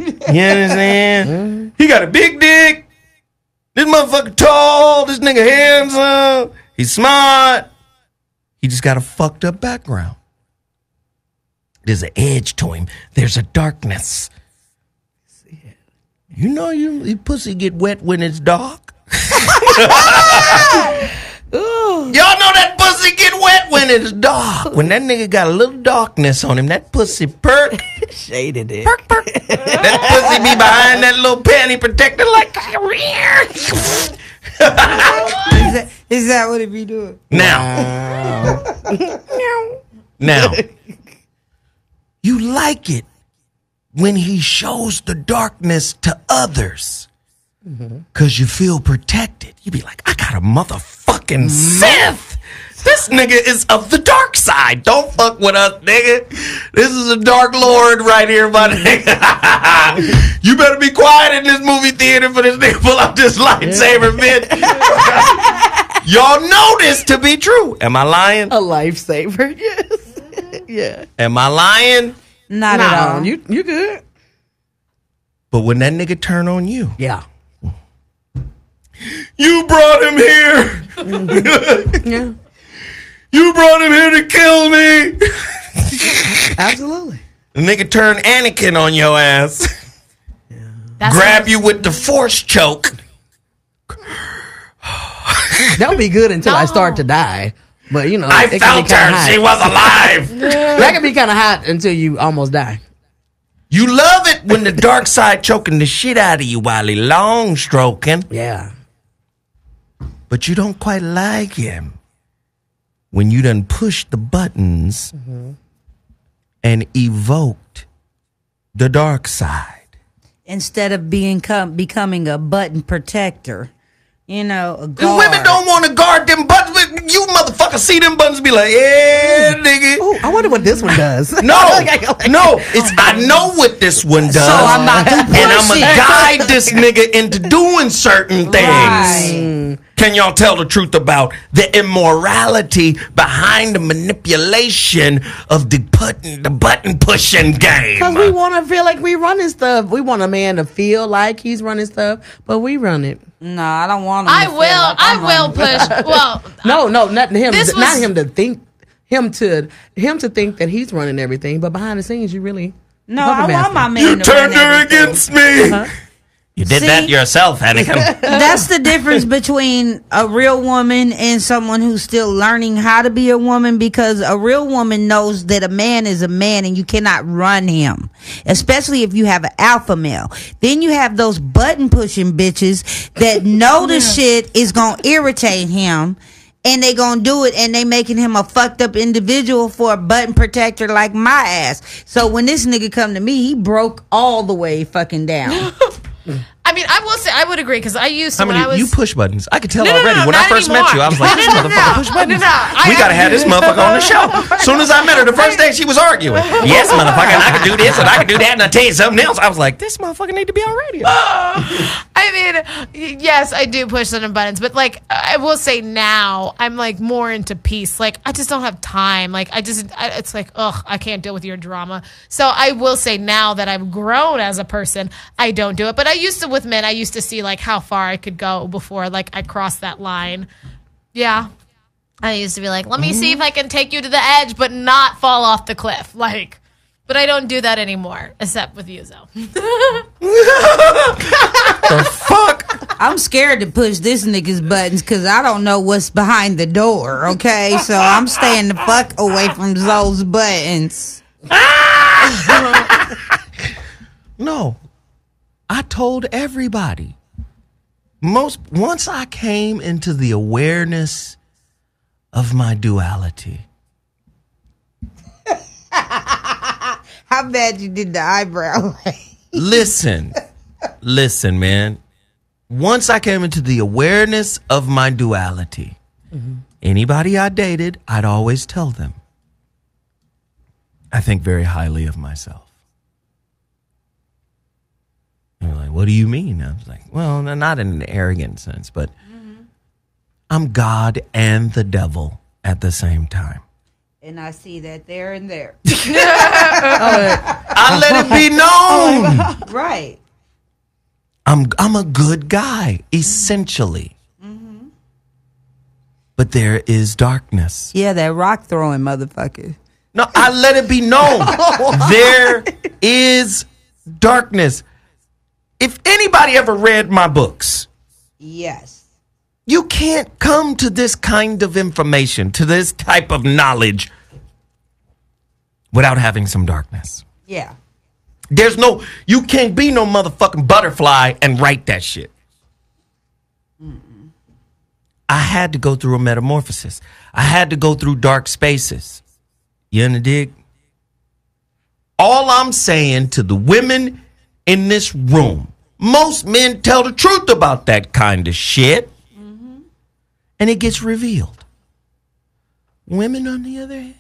understand? He got a big dick. This motherfucker tall. This nigga handsome. He's smart. He just got a fucked up background. There's an edge to him. There's a darkness. You know your pussy get wet when it's dark? Y'all know that pussy get wet when it's dark. When that nigga got a little darkness on him, that pussy perk. Shaded it. Perk, perk. That pussy be behind that little panty protector like. Is that what it be doing? Now. Now. You like it when he shows the darkness to others. Because you feel protected. You be like, I got a motherfucking Sith. This nigga is of the dark side. Don't fuck with us, nigga. This is a dark lord right here, my nigga. You better be quiet in this movie theater for this nigga pull out this lightsaber, bitch. Y'all know this to be true. Am I lying? A lifesaver, yes. Yeah. Am I lying? Not at all. You good. But when that nigga turn on you. Yeah. You brought him here. Yeah. You brought him here to kill me. Absolutely. The nigga turn Anakin on your ass. Yeah. Grab you with the force choke. That'll be good until I start to die. But you know, I felt her. Hot. She was alive. That can be kind of hot until you almost die. You love it when the dark side choking the shit out of you while he long stroking. Yeah. But you don't quite like him when you done pushed the buttons and evoked the dark side. Instead of becoming a button protector. You know, a guard. Women don't want to guard them buttons. You motherfuckers see them buttons be like, yeah, nigga. Ooh, I wonder what this one does. No, it's I know what this one does. So I'm about to push and I'm going to guide this nigga into doing certain things. Right. Can y'all tell the truth about the immorality behind the manipulation of the button pushing game? Because we want to feel like we running stuff. We want a man to feel like he's running stuff, but we run it. No, I don't want him. I will push. Well, no, not him. Not him to think. Him to think that he's running everything, but behind the scenes, you really. No, I want my man. You turned her against me. You did that yourself, Anakin. That's the difference between a real woman and someone who's still learning how to be a woman, because a real woman knows that a man is a man and you cannot run him, especially if you have an alpha male. Then you have those button pushing bitches that know the shit is going to irritate him. And they gonna do it, and they making him a fucked up individual for a button protector like my ass. So when this nigga come to me, he broke all the way fucking down. I mean, I will say I would agree because I used to. How many you push buttons? I could tell No, already. When I first met you, I was like, this motherfucker push buttons. We gotta have this motherfucker on the show. As soon as I met her the first day, she was arguing. Yes, motherfucker, and I could do this and I could do that, and I tell you something else. I was like, this motherfucker need to be on radio. I mean, yes, I do push certain buttons, but like I will say now, I'm like more into peace. Like I just don't have time. Like it's like, ugh, I can't deal with your drama. So I will say now that I've grown as a person, I don't do it. But I used to with men. I used to see like how far I could go before like I crossed that line. Yeah. I used to be like, let me see if I can take you to the edge, but not fall off the cliff. Like, but I don't do that anymore, except with you, Zoe. The fuck? I'm scared to push this nigga's buttons because I don't know what's behind the door, okay? So I'm staying the fuck away from Zoe's buttons. No. I told everybody. Once I came into the awareness of my duality. How bad you did the eyebrow? Listen, man. Once I came into the awareness of my duality, anybody I dated, I'd always tell them, I think very highly of myself. And they're like, what do you mean? I was like, well, not in an arrogant sense, but I'm God and the devil at the same time. And I see that there and there. I let it be known. Right. I'm a good guy, essentially. But there is darkness. Yeah, that rock throwing motherfucker. No, I let it be known. There is darkness. If anybody ever read my books, yes, you can't come to this kind of information, to this type of knowledge, without having some darkness. Yeah. You can't be no motherfucking butterfly and write that shit. I had to go through a metamorphosis. I had to go through dark spaces. You understand? All I'm saying to the women in this room, most men tell the truth about that kind of shit. And it gets revealed. Women, on the other hand,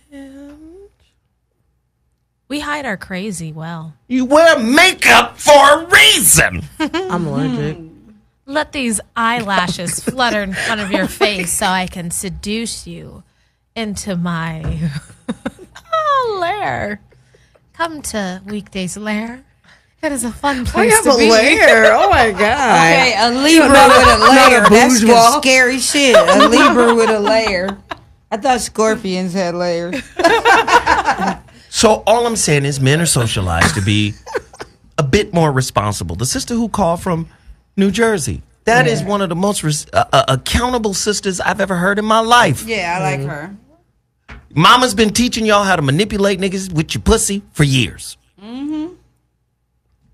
we hide our crazy well. You wear makeup for a reason. I'm allergic. Let these eyelashes flutter in front of your face so I can seduce you into my lair. Come to Weekdays Lair. It is a fun place to be. Lair. Oh my god. Okay, a Libra with a lair. That's some scary shit. A Libra with a lair. I thought scorpions had layers. So all I'm saying is men are socialized to be a bit more responsible. The sister who called from New Jersey, that is one of the most accountable sisters I've ever heard in my life. Yeah, I like her. Mama's been teaching y'all how to manipulate niggas with your pussy for years.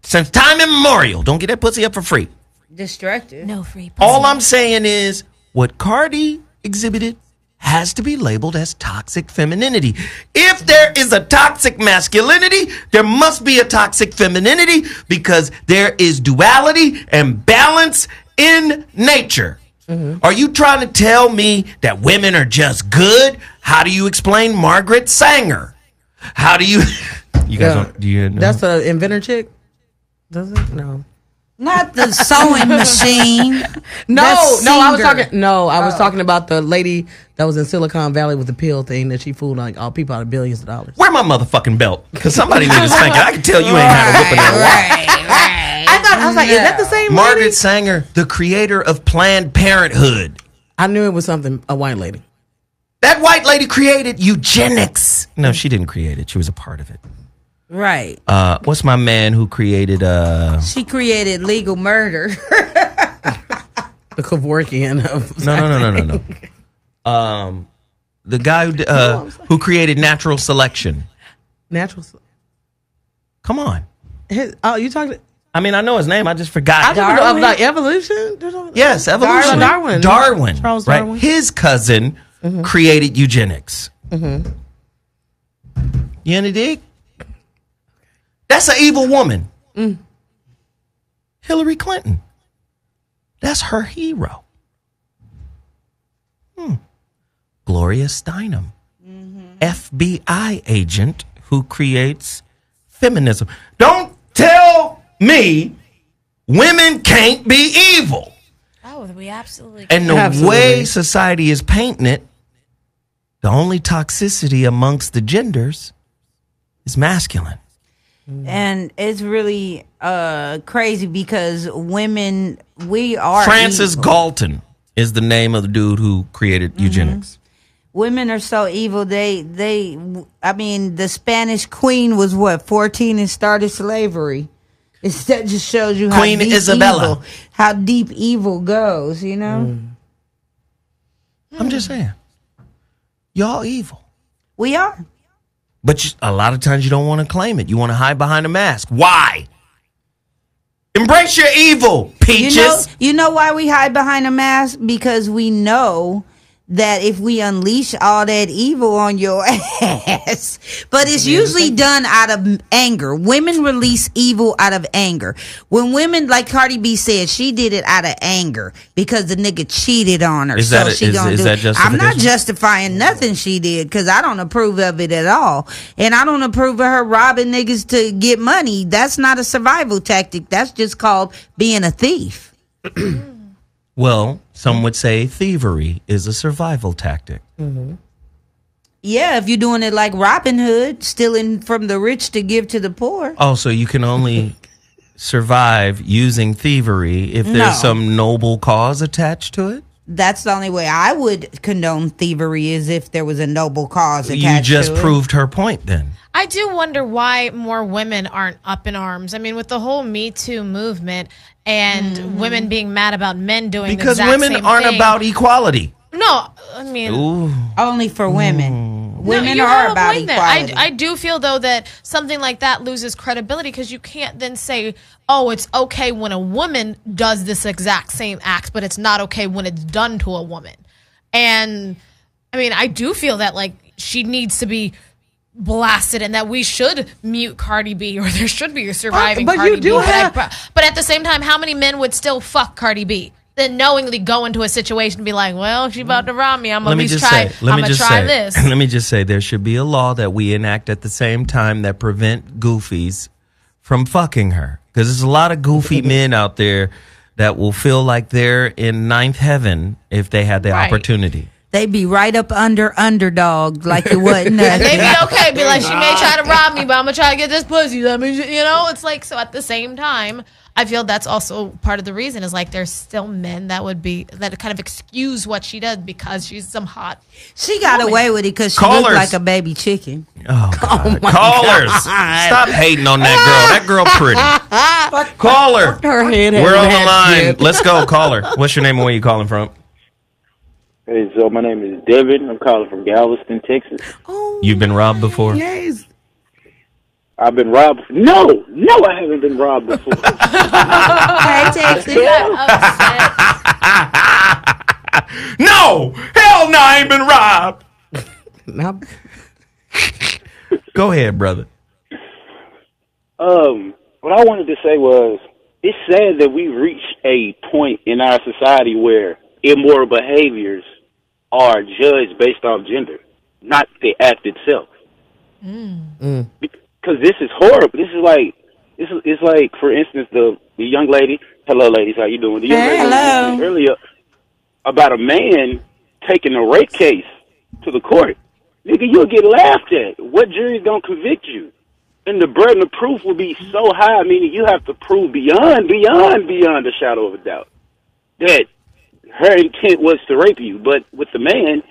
Since time immemorial. Don't get that pussy up for free. Destructive. No free pussy. All I'm saying is what Cardi exhibited has to be labeled as toxic femininity. If there is a toxic masculinity, there must be a toxic femininity because there is duality and balance in nature. Are you trying to tell me that women are just good? How do you explain Margaret Sanger? How do you... You guys don't... Do you know? That's the inventor chick? Does it? No. Not the sewing machine. I was talking about the lady that was in Silicon Valley with the pill thing that she fooled like all people out of billions of dollars. Where my motherfucking belt? Because somebody needs to spank it. I can tell you ain't had a whooping in a while. I was like, is that the same Margaret lady? Sanger, the creator of Planned Parenthood. I knew it was a white lady. That white lady created eugenics. No, she didn't create it. She was a part of it. Right. What's my man who created... She created legal murder. The Kevorkian of... No. The guy who created natural selection. Come on. You talking... I mean, I know his name. I just forgot. Like evolution? Yes, evolution. Darwin. Charles right? Darwin. His cousin created eugenics. You understand? That's an evil woman. Hillary Clinton. That's her hero. Gloria Steinem, FBI agent who creates feminism. Don't tell me women can't be evil. Oh, we absolutely And the way society is painting it, the only toxicity amongst the genders is masculine. And it's really crazy because women, we are Francis evil. Galton is the name of the dude who created eugenics. Women are so evil. I mean, the Spanish queen was what, 14 and started slavery. That just shows you Queen how deep Isabella. evil, how deep evil goes, you know? I'm just saying. Y'all evil. We are. But a lot of times you don't want to claim it. You want to hide behind a mask. Why? Embrace your evil, peaches. You know why we hide behind a mask? Because we know that if we unleash all that evil on your ass, but it's usually done out of anger. Women release evil out of anger. When women, like Cardi B said, she did it out of anger because the nigga cheated on her. Is so that she gonna do that it. I'm not justification? justifying nothing she did because I don't approve of it at all. And I don't approve of her robbing niggas to get money. That's not a survival tactic. That's just called being a thief. Well, some would say thievery is a survival tactic. Yeah, if you're doing it like Robin Hood, stealing from the rich to give to the poor. Oh, so you can only survive using thievery if there's No. some noble cause attached to it? That's the only way I would condone thievery is if there was a noble cause attached You just to it. proved her point then. I do wonder why more women aren't up in arms. I mean, with the whole Me Too movement and women being mad about men doing Because the exact women same aren't thing. about equality. No, I mean, Ooh. Only for women. Women you are have a about point there. equality. I do feel though that something like that loses credibility because you can't then say, "Oh, it's okay when a woman does this exact same act, but it's not okay when it's done to a woman." And I mean, I do feel that like she needs to be blasted and that we should mute Cardi B or there should be a surviving But Cardi you do B. have- But at the same time, how many men would still fuck Cardi B? Then knowingly go into a situation and be like, well, she about to rob me. I'm Let gonna me at least just try. say, let I'm me gonna just try say, this. let me just say, there should be a law that we enact at the same time that prevent goofies from fucking her, because there's a lot of goofy men out there that will feel like they're in ninth heaven if they had the Right. opportunity. They be right up under underdog like it wasn't And nothing. they be okay, be like, she may try to rob me, but I'm gonna try to get this pussy. Let me, you know, it's like, so at the same time, I feel that's also part of the reason is like there's still men that would be that kind of excuse what she does because she's some hot. She got woman. away with it because she Callers. looked like a baby chicken. Oh, God. Callers, stop hating on that girl. That girl pretty. Caller, Her head we're on the has line. yet. Let's go, caller. What's your name and where you calling from? Hey, so my name is Devin. I'm calling from Galveston, Texas. You've been robbed before? Yes. I've been robbed. No, I haven't been robbed before. Hey, Texas. No, hell no, I ain't been robbed. Now, Go ahead, brother. What I wanted to say was, it's sad that we reached a point in our society where immoral behaviors are judged based off gender, not the act itself. Because this is horrible. This is like, it's like, for instance, the young lady. Hello, ladies. How you doing? The young lady Hello. earlier about a man taking a rape case to the court. Nigga, you'll get laughed at. What jury's gonna convict you? And the burden of proof will be so high, meaning you have to prove beyond a shadow of a doubt that her intent was to rape you. But with the man,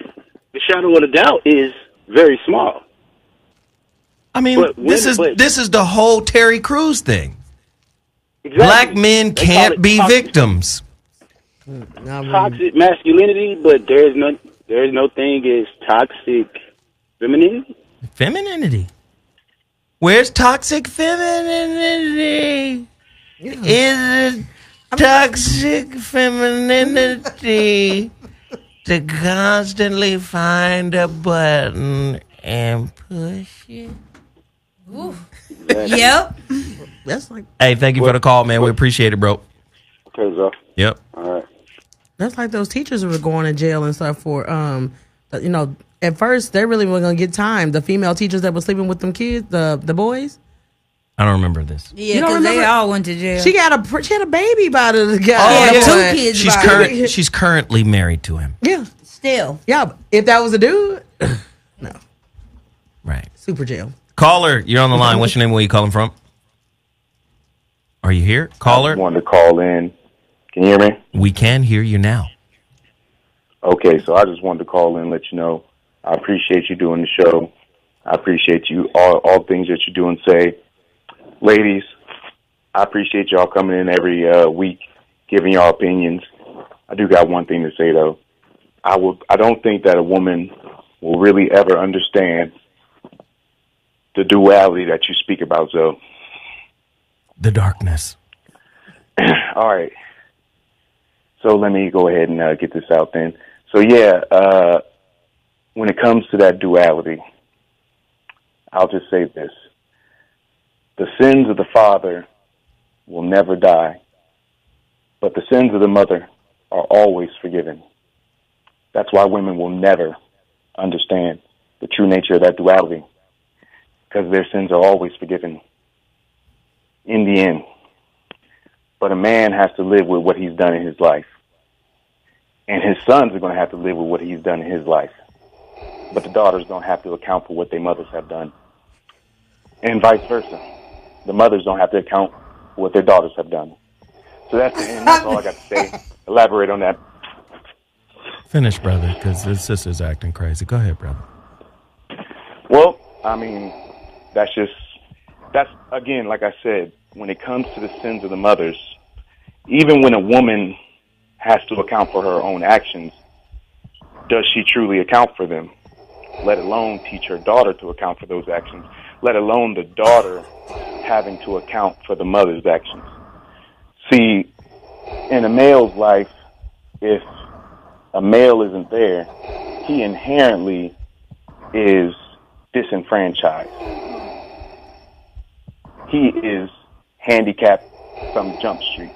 the shadow of the doubt is very small. I mean, this is the whole Terry Crews thing. Exactly. Black men They call can't it be toxic- victims. Toxic masculinity, but there's no thing as toxic femininity. Femininity. Where's toxic femininity? Is it toxic femininity to constantly find a button and push it? Yep. That's like. Hey, thank you for the call, man. We appreciate it, bro. Okay, so. Yep. All right. That's like those teachers who were going to jail and stuff for, at first they really weren't going to get time. The female teachers that were sleeping with them kids, the boys. I don't remember this. Yeah, because they all went to jail. She had a baby by the guy. Oh, yeah. 2 kids. She's currently married to him. Yeah. Still. Yeah, but if that was a dude, no. Right. Super jail. Caller, you're on the line. What's your name? Where you calling from? Are you here? Caller? I wanted to call in. Can you hear me? We can hear you now. Okay, so I just wanted to call in and let you know I appreciate you doing the show. I appreciate you, all things that you do and say. Ladies, I appreciate y'all coming in every week, giving y'all opinions. I do got one thing to say, though. I don't think that a woman will really ever understand the duality that you speak about, Zoe. The darkness. All right. So let me go ahead and get this out then. So, yeah, when it comes to that duality, I'll just say this. The sins of the father will never die, but the sins of the mother are always forgiven. That's why women will never understand the true nature of that duality, because their sins are always forgiven in the end. But a man has to live with what he's done in his life, and his sons are going to have to live with what he's done in his life. But the daughters don't have to account for what their mothers have done, and vice versa. The mothers don't have to account for what their daughters have done. So that's the end. That's all I got to say. Elaborate on that. Finish, brother, because his sister's acting crazy. Go ahead, brother. Well, I mean, that's again, like I said, when it comes to the sins of the mothers, even when a woman has to account for her own actions, does she truly account for them? Let alone teach her daughter to account for those actions, let alone the daughter having to account for the mother's actions. See, in a male's life, if a male isn't there, he inherently is disenfranchised. He is handicapped from Jump Street.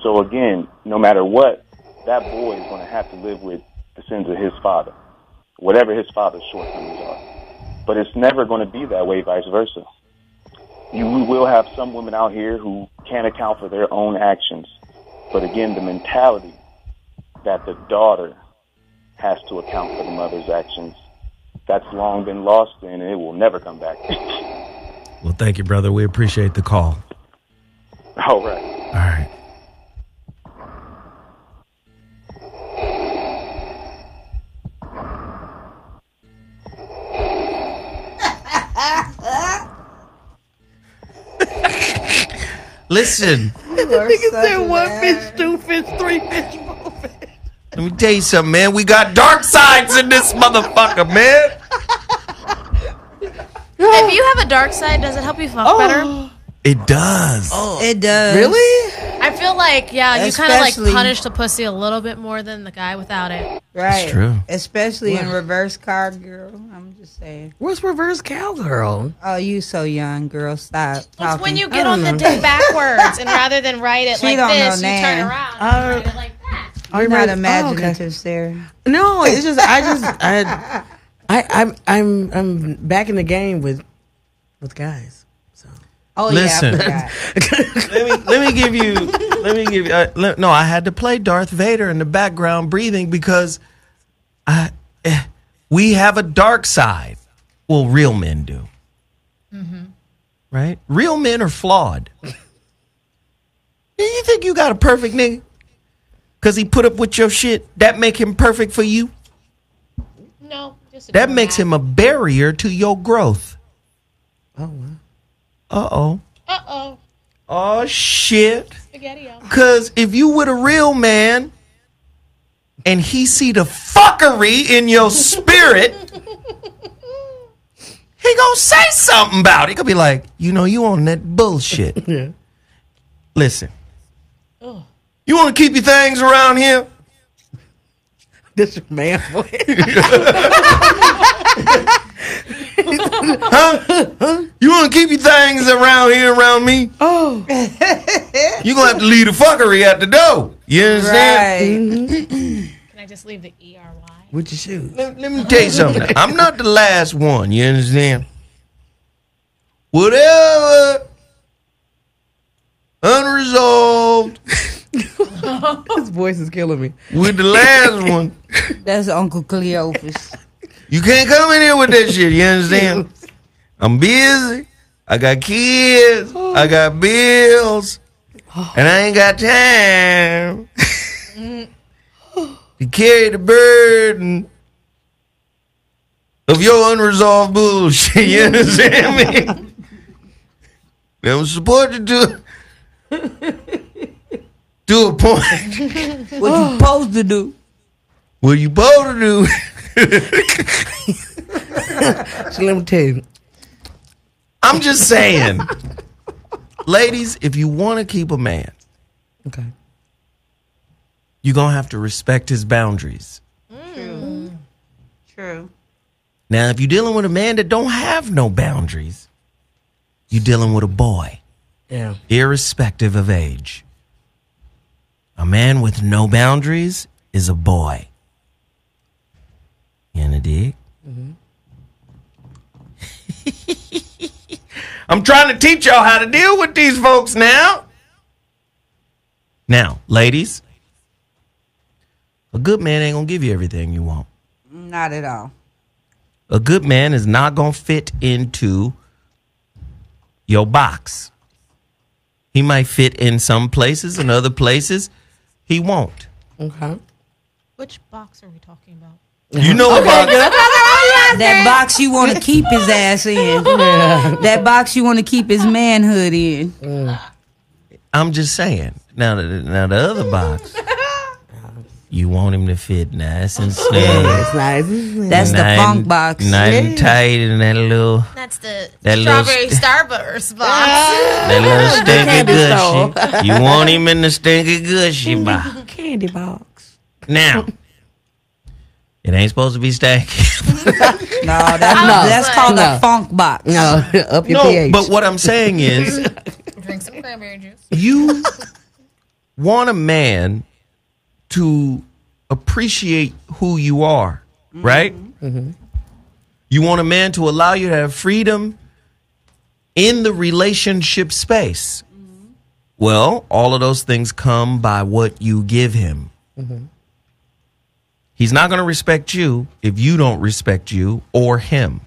So again, no matter what, that boy is going to have to live with the sins of his father, whatever his father's shortcomings are. But it's never going to be that way, vice versa. We will have some women out here who can't account for their own actions. But again, the mentality that the daughter has to account for the mother's actions, that's long been lost, and it will never come back. Well, thank you, brother. We appreciate the call. All right. All right. Listen. Nigga said 1 fish, 2 fish, 3 fish, 4 fish. Let me tell you something, man. We got dark sides in this motherfucker, man. If you have a dark side, does it help you fuck better? It does. Oh, it does. Really? I feel like, yeah, you kind of like Especially- punish the pussy a little bit more than the guy without it. Right. It's true. Especially in reverse cowgirl. I'm just saying. What's reverse cowgirl? Oh, you so young, girl. Stop It's talking. when you get on the dick backwards, and rather than write it She like don't this, know you turn now. around and write it like that. You're not okay. imaginative, Sarah. No, it's just I'm back in the game with guys. So. Oh Listen. yeah. I forgot. let me give you. No, I had to play Darth Vader in the background breathing because we have a dark side. Well, real men do. Mm-hmm. Right? Real men are flawed. You think you got a perfect nigga? Because he put up with your shit, that make him perfect for you? No. Just That makes him a barrier to your growth. Oh, wow. Uh-oh. Uh-oh. Oh, shit. Spaghetti-o. Because if you with a real man and he see the fuckery in your spirit, he gonna say something about it. He gonna be like, you on that bullshit. Yeah. Listen. You want to keep your things around here? This is man voice. Huh? You want to keep your things around here, around me? Oh. You're going to have to leave the fuckery at the door. You understand? Right. Can I just leave the ERY? With your shoes. Let me tell you something. I'm not the last one. You understand? Whatever unresolved. His voice is killing me. With the last one. That's Uncle Cleophas. You can't come in here with that shit. You understand? I'm busy. I got kids. I got bills. And I ain't got time to carry the burden of your unresolved bullshit. You understand me? I'm supported to a point. What you supposed to do? What you supposed to do? So let me tell you. I'm just saying, ladies, if you want to keep a man, okay, you're going to have to respect his boundaries. True. Now, if you're dealing with a man that don't have no boundaries, you're dealing with a boy. Yeah. Irrespective of age. A man with no boundaries is a boy. You know, dig? Mm-hmm. I'm trying to teach y'all how to deal with these folks now. Now, ladies, a good man ain't going to give you everything you want. Not at all. A good man is not going to fit into your box. He might fit in some places, and other places he won't. Okay. Which box are we talking about? You know what box? That box you want to keep his ass in. That box you want to keep his manhood in. I'm just saying. Now the other box, you want him to fit nice and snug. It's nice. That's the funk box. Nice and tight, and that little. That's the that strawberry Starburst box. That little stinky gushy. You want him in the stinky gushy box. Candy box. Now, it ain't supposed to be stanky. That's called a funk box. No, up your pH. But what I'm saying is, Drink some cranberry juice. you want a man to appreciate who you are, right? Mm-hmm. You want a man to allow you to have freedom in the relationship space. Well, all of those things come by what you give him. Mm-hmm. He's not going to respect you if you don't respect you or him.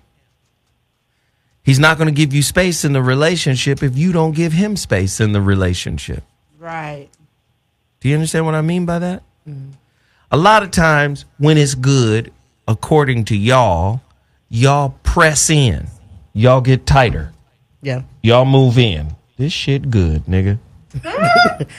He's not going to give you space in the relationship if you don't give him space in the relationship. Right. Do you understand what I mean by that? Mm-hmm. A lot of times when it's good, according to y'all press in. Y'all get tighter. Yeah. Y'all move in. This shit good, nigga.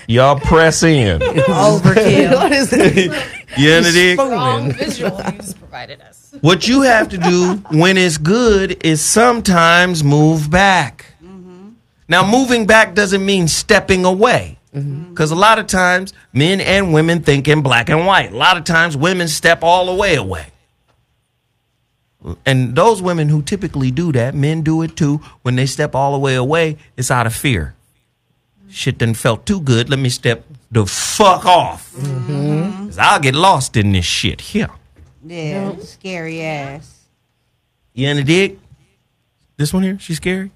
Y'all press in. Overkill. What is it? You understand? Wrong visual you just provided us. What you have to do when it's good is sometimes move back. Mm-hmm. Now, moving back doesn't mean stepping away. Because a lot of times, men and women think in black and white. A lot of times, women step all the way away. And those women who typically do that, men do it too. When they step all the way away, it's out of fear. Shit done felt too good. Let me step the fuck off. Because I'll get lost in this shit here. Yeah, scary ass. You in the dig? This one here, she's scary?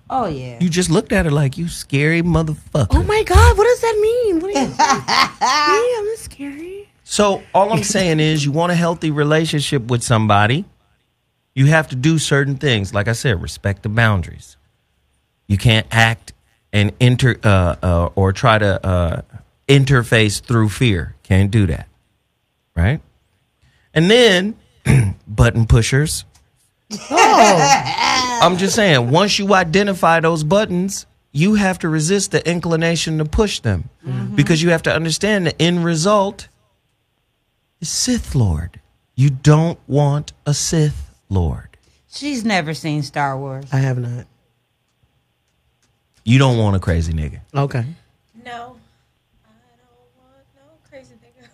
Oh, yeah. You just looked at her like you scary motherfucker. Oh, my God. What does that mean? What is that? I'm scary. So all I'm saying is you want a healthy relationship with somebody, you have to do certain things. Like I said, respect the boundaries. You can't act and or try to interface through fear. Can't do that. Right? And then button pushers. Oh. I'm just saying, once you identify those buttons, you have to resist the inclination to push them. Because you have to understand the end result is Sith Lord. You don't want a Sith Lord. She's never seen Star Wars. I have not. You don't want a crazy nigga. Okay. No. I don't want no crazy nigga.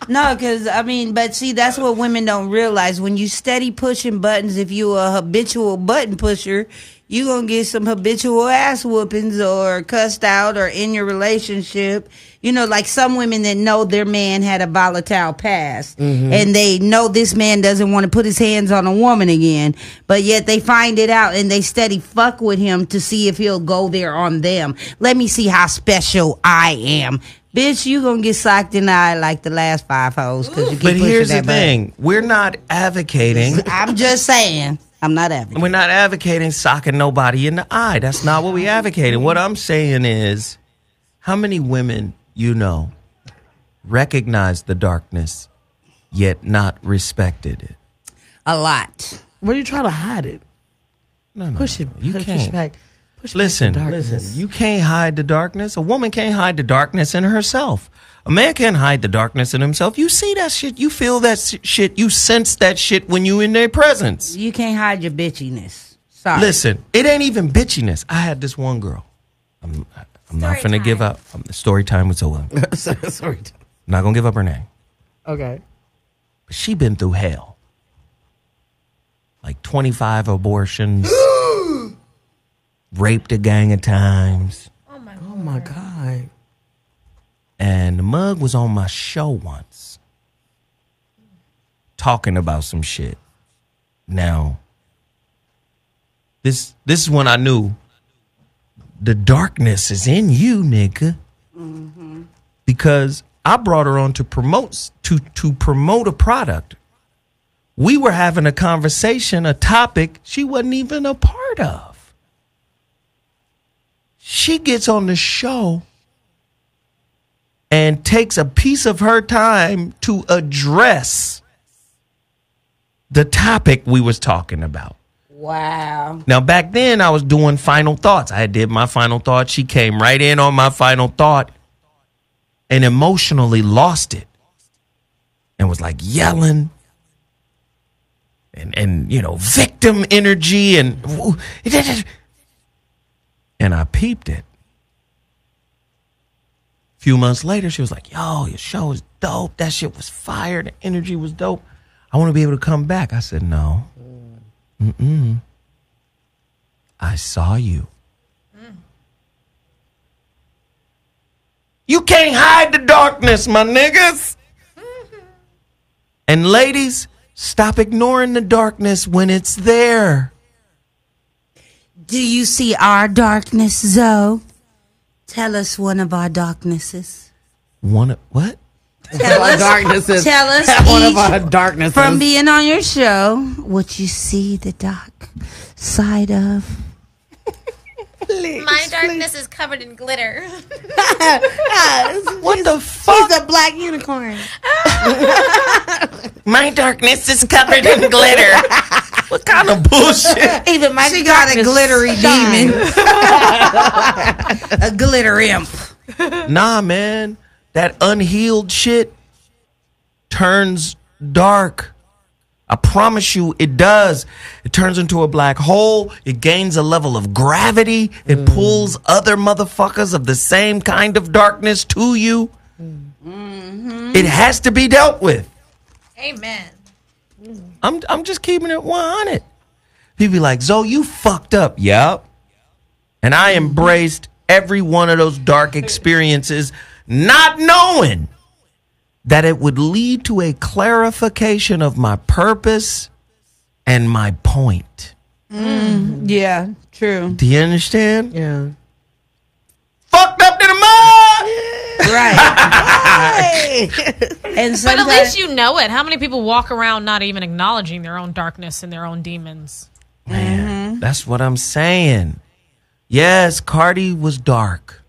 No, because, I mean, but see, that's what women don't realize. When you steady pushing buttons, if you a habitual button pusher, you gonna get some habitual ass whoopings or cussed out or in your relationship. You know, like some women that know their man had a volatile past and they know this man doesn't want to put his hands on a woman again, but yet they find it out and they steady fuck with him to see if he'll go there on them. Let me see how special I am. Bitch, you gonna get socked in the eye like the last 5 hoes because you keep But pushing here's the that button. thing. We're not advocating. I'm just saying. I'm not advocating. We're not advocating socking nobody in the eye. That's not what we advocating. What I'm saying is, how many women you know recognize the darkness, yet not respected it? A lot. What are you trying to hide it? No. Push it. You push can't. back. Push Listen, back the darkness. listen. You can't hide the darkness. A woman can't hide the darkness in herself. A man can't hide the darkness in himself. You see that shit. You feel that shit. You sense that shit when you in their presence. You can't hide your bitchiness. Sorry. Listen, it ain't even bitchiness. I had this one girl. I'm not finna give up. The story time was over. Sorry. I'm not gonna give up her name. Okay. But she been through hell. Like 25 abortions. Raped a gang of times. Oh my God. And the mug was on my show once. Talking about some shit. Now, this is when I knew the darkness is in you, nigga. Because I brought her on to promote a product. We were having a conversation, a topic she wasn't even a part of. She gets on the show and takes a piece of her time to address the topic we was talking about. Wow. Now, back then, I was doing final thoughts. I did my final thought. She came right in on my final thought and emotionally lost it and was like yelling and you know, victim energy and I peeped it. A few months later, she was like, yo, your show is dope. That shit was fire. The energy was dope. I want to be able to come back. I said, no. I saw you. You can't hide the darkness, my niggas. And ladies, stop ignoring the darkness when it's there. Do you see our darkness, Zoe? Tell us one of our darknesses. What? Tell us, darknesses. Tell us One of each our darknesses. from being on your show what you see the dark side of. My darkness is covered in glitter. What the fuck? He's a black unicorn. My darkness is covered in glitter. What kind of bullshit? Even my She got a darkness glittery shines. demon. A glitter imp. Nah, man. That unhealed shit turns dark. I promise you it does. It turns into a black hole. It gains a level of gravity. It pulls other motherfuckers of the same kind of darkness to you. It has to be dealt with. Amen. I'm just keeping it 100. People be like, Zoe, you fucked up. Yep. And I embraced every one of those dark experiences, not knowing that it would lead to a clarification of my purpose and my point. Yeah, true. Do you understand? Yeah. Fucked up to the mud! Right. And But at least you know it. How many people walk around not even acknowledging their own darkness and their own demons? Man, that's what I'm saying. Yes, Cardi was dark.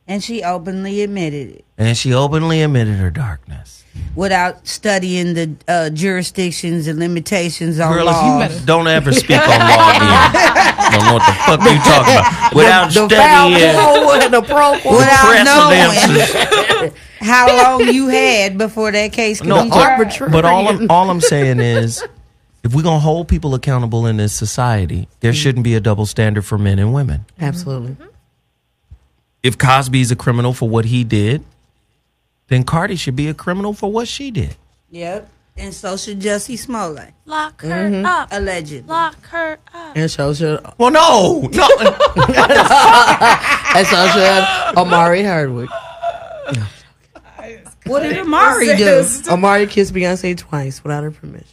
And she openly admitted it. And she openly admitted her darkness. Without studying the jurisdictions and limitations on Girl, law. if you don't ever speak on law again. Don't know what the fuck you talking about. Without studying the pro quo. Without precedences. knowing how long you had before that case could be tried. But all I'm saying is, if we're going to hold people accountable in this society, there shouldn't be a double standard for men and women. Absolutely. If Cosby's a criminal for what he did, then Cardi should be a criminal for what she did. Yep. And so should Jussie Smollett. Lock her up. Allegedly. Lock her up. And so should. Well, no. And so should Amari Hardwick. What did Amari do? Amari kissed Beyonce twice without her permission.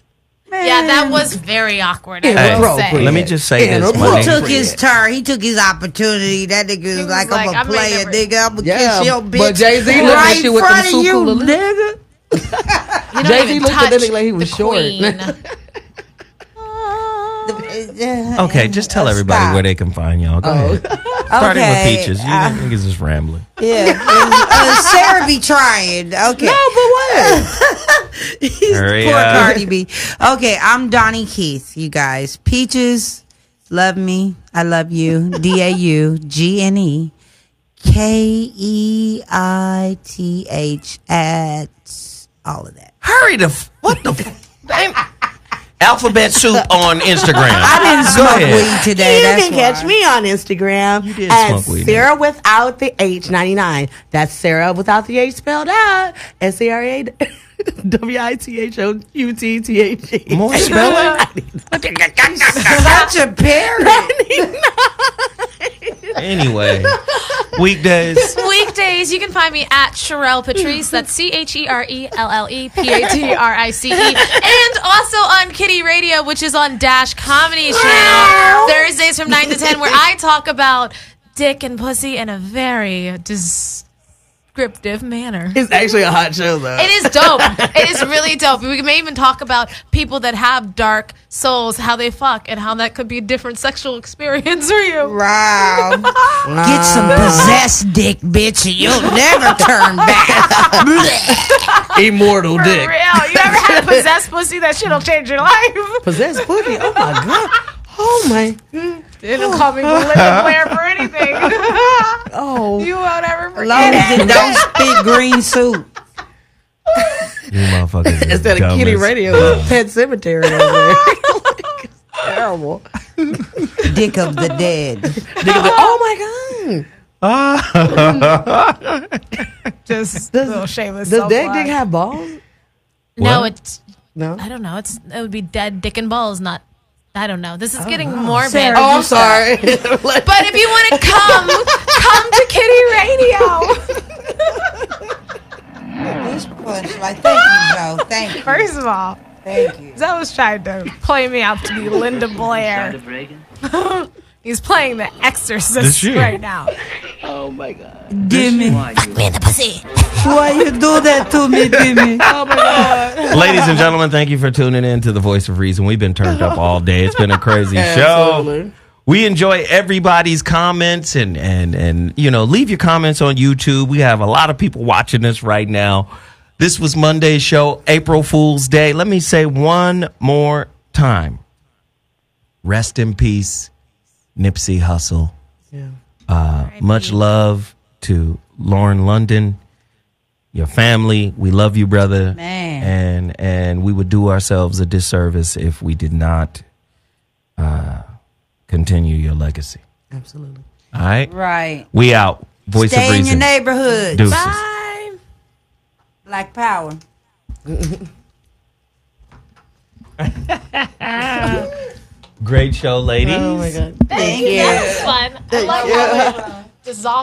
Yeah, that was very awkward. Hey, let me just say this. He took his turn. He took his opportunity. That nigga was like, I'm going to play it, nigga. I'm going to kiss your bitch. But Jay-Z looked right at you with them super you, nigga. Jay-Z looked at that nigga like he was short. Okay, just tell everybody where they can find y'all. Go ahead. Starting with Peaches. You niggas is rambling. Yeah. Sarah be trying. Okay. No, but what? Poor Cardi B. Okay, I'm Donnie Keith, you guys. Peaches, love me. I love you. DAUGNE KEITH at all of that. Hurry what the Alphabet Soup on Instagram. I didn't smoke weed today. You can catch me on Instagram at Sarah without the H99. That's Sarah without the H spelled out. SARAWITHOUTTHE. More spelling? Such a parent. Anyway, weekdays. Weekdays, you can find me at Sherelle Patrice. That's CHERELLEPATRICE. And also on Kitty Radio, which is on Dash Comedy Channel. Thursdays from 9 to 10, where I talk about dick and pussy in a very descriptive manner. It's actually a hot show, though. It is dope. It is really dope. We may even talk about people that have dark souls, how they fuck, and how that could be a different sexual experience for you. Wow. Get some possessed dick, bitch, and you'll never turn back. Immortal For dick. real. You ever had possessed pussy? That shit'll change your life. Possessed pussy? Oh, my God. Oh, my. They don't call me Belinda Blair for anything. Oh. You won't ever As long as forget it don't spit green soup. You motherfuckers. Instead of Kitty Radio, Pet Cemetery over there. Terrible. Dick of the dead. Oh, my God. Just a little shameless. Does dead dick have balls? No, it's. No. I don't know. It would be dead dick and balls, not. I don't know. This is getting morbid. Sarah, oh, I'm sorry. But if you want to come to Kitty Radio. This punch, like, thank you, Joe. Thank you. First of all, thank you. Zoe was trying to play me out to be Linda Blair. He's playing The Exorcist right now. Oh my God. Gimme. Fuck me in the pussy. Why you do that to me, Gimme? Oh my God. Ladies and gentlemen, thank you for tuning in to The Voice of Reason. We've been turned up all day. It's been a crazy show. We enjoy everybody's comments and you know, leave your comments on YouTube. We have a lot of people watching this right now. This was Monday's show, April Fool's Day. Let me say one more time. Rest in peace, Nipsey Hussle. Yeah. Much love to Lauren London, your family. We love you, brother. Man. And we would do ourselves a disservice if we did not continue your legacy. Absolutely. All right? Right. We out. Voice Stay of Reason. in your neighborhood. Deuces. Bye. Black Power. Great show, ladies. Oh my God. Thank you. That was fun. I like how it dissolved.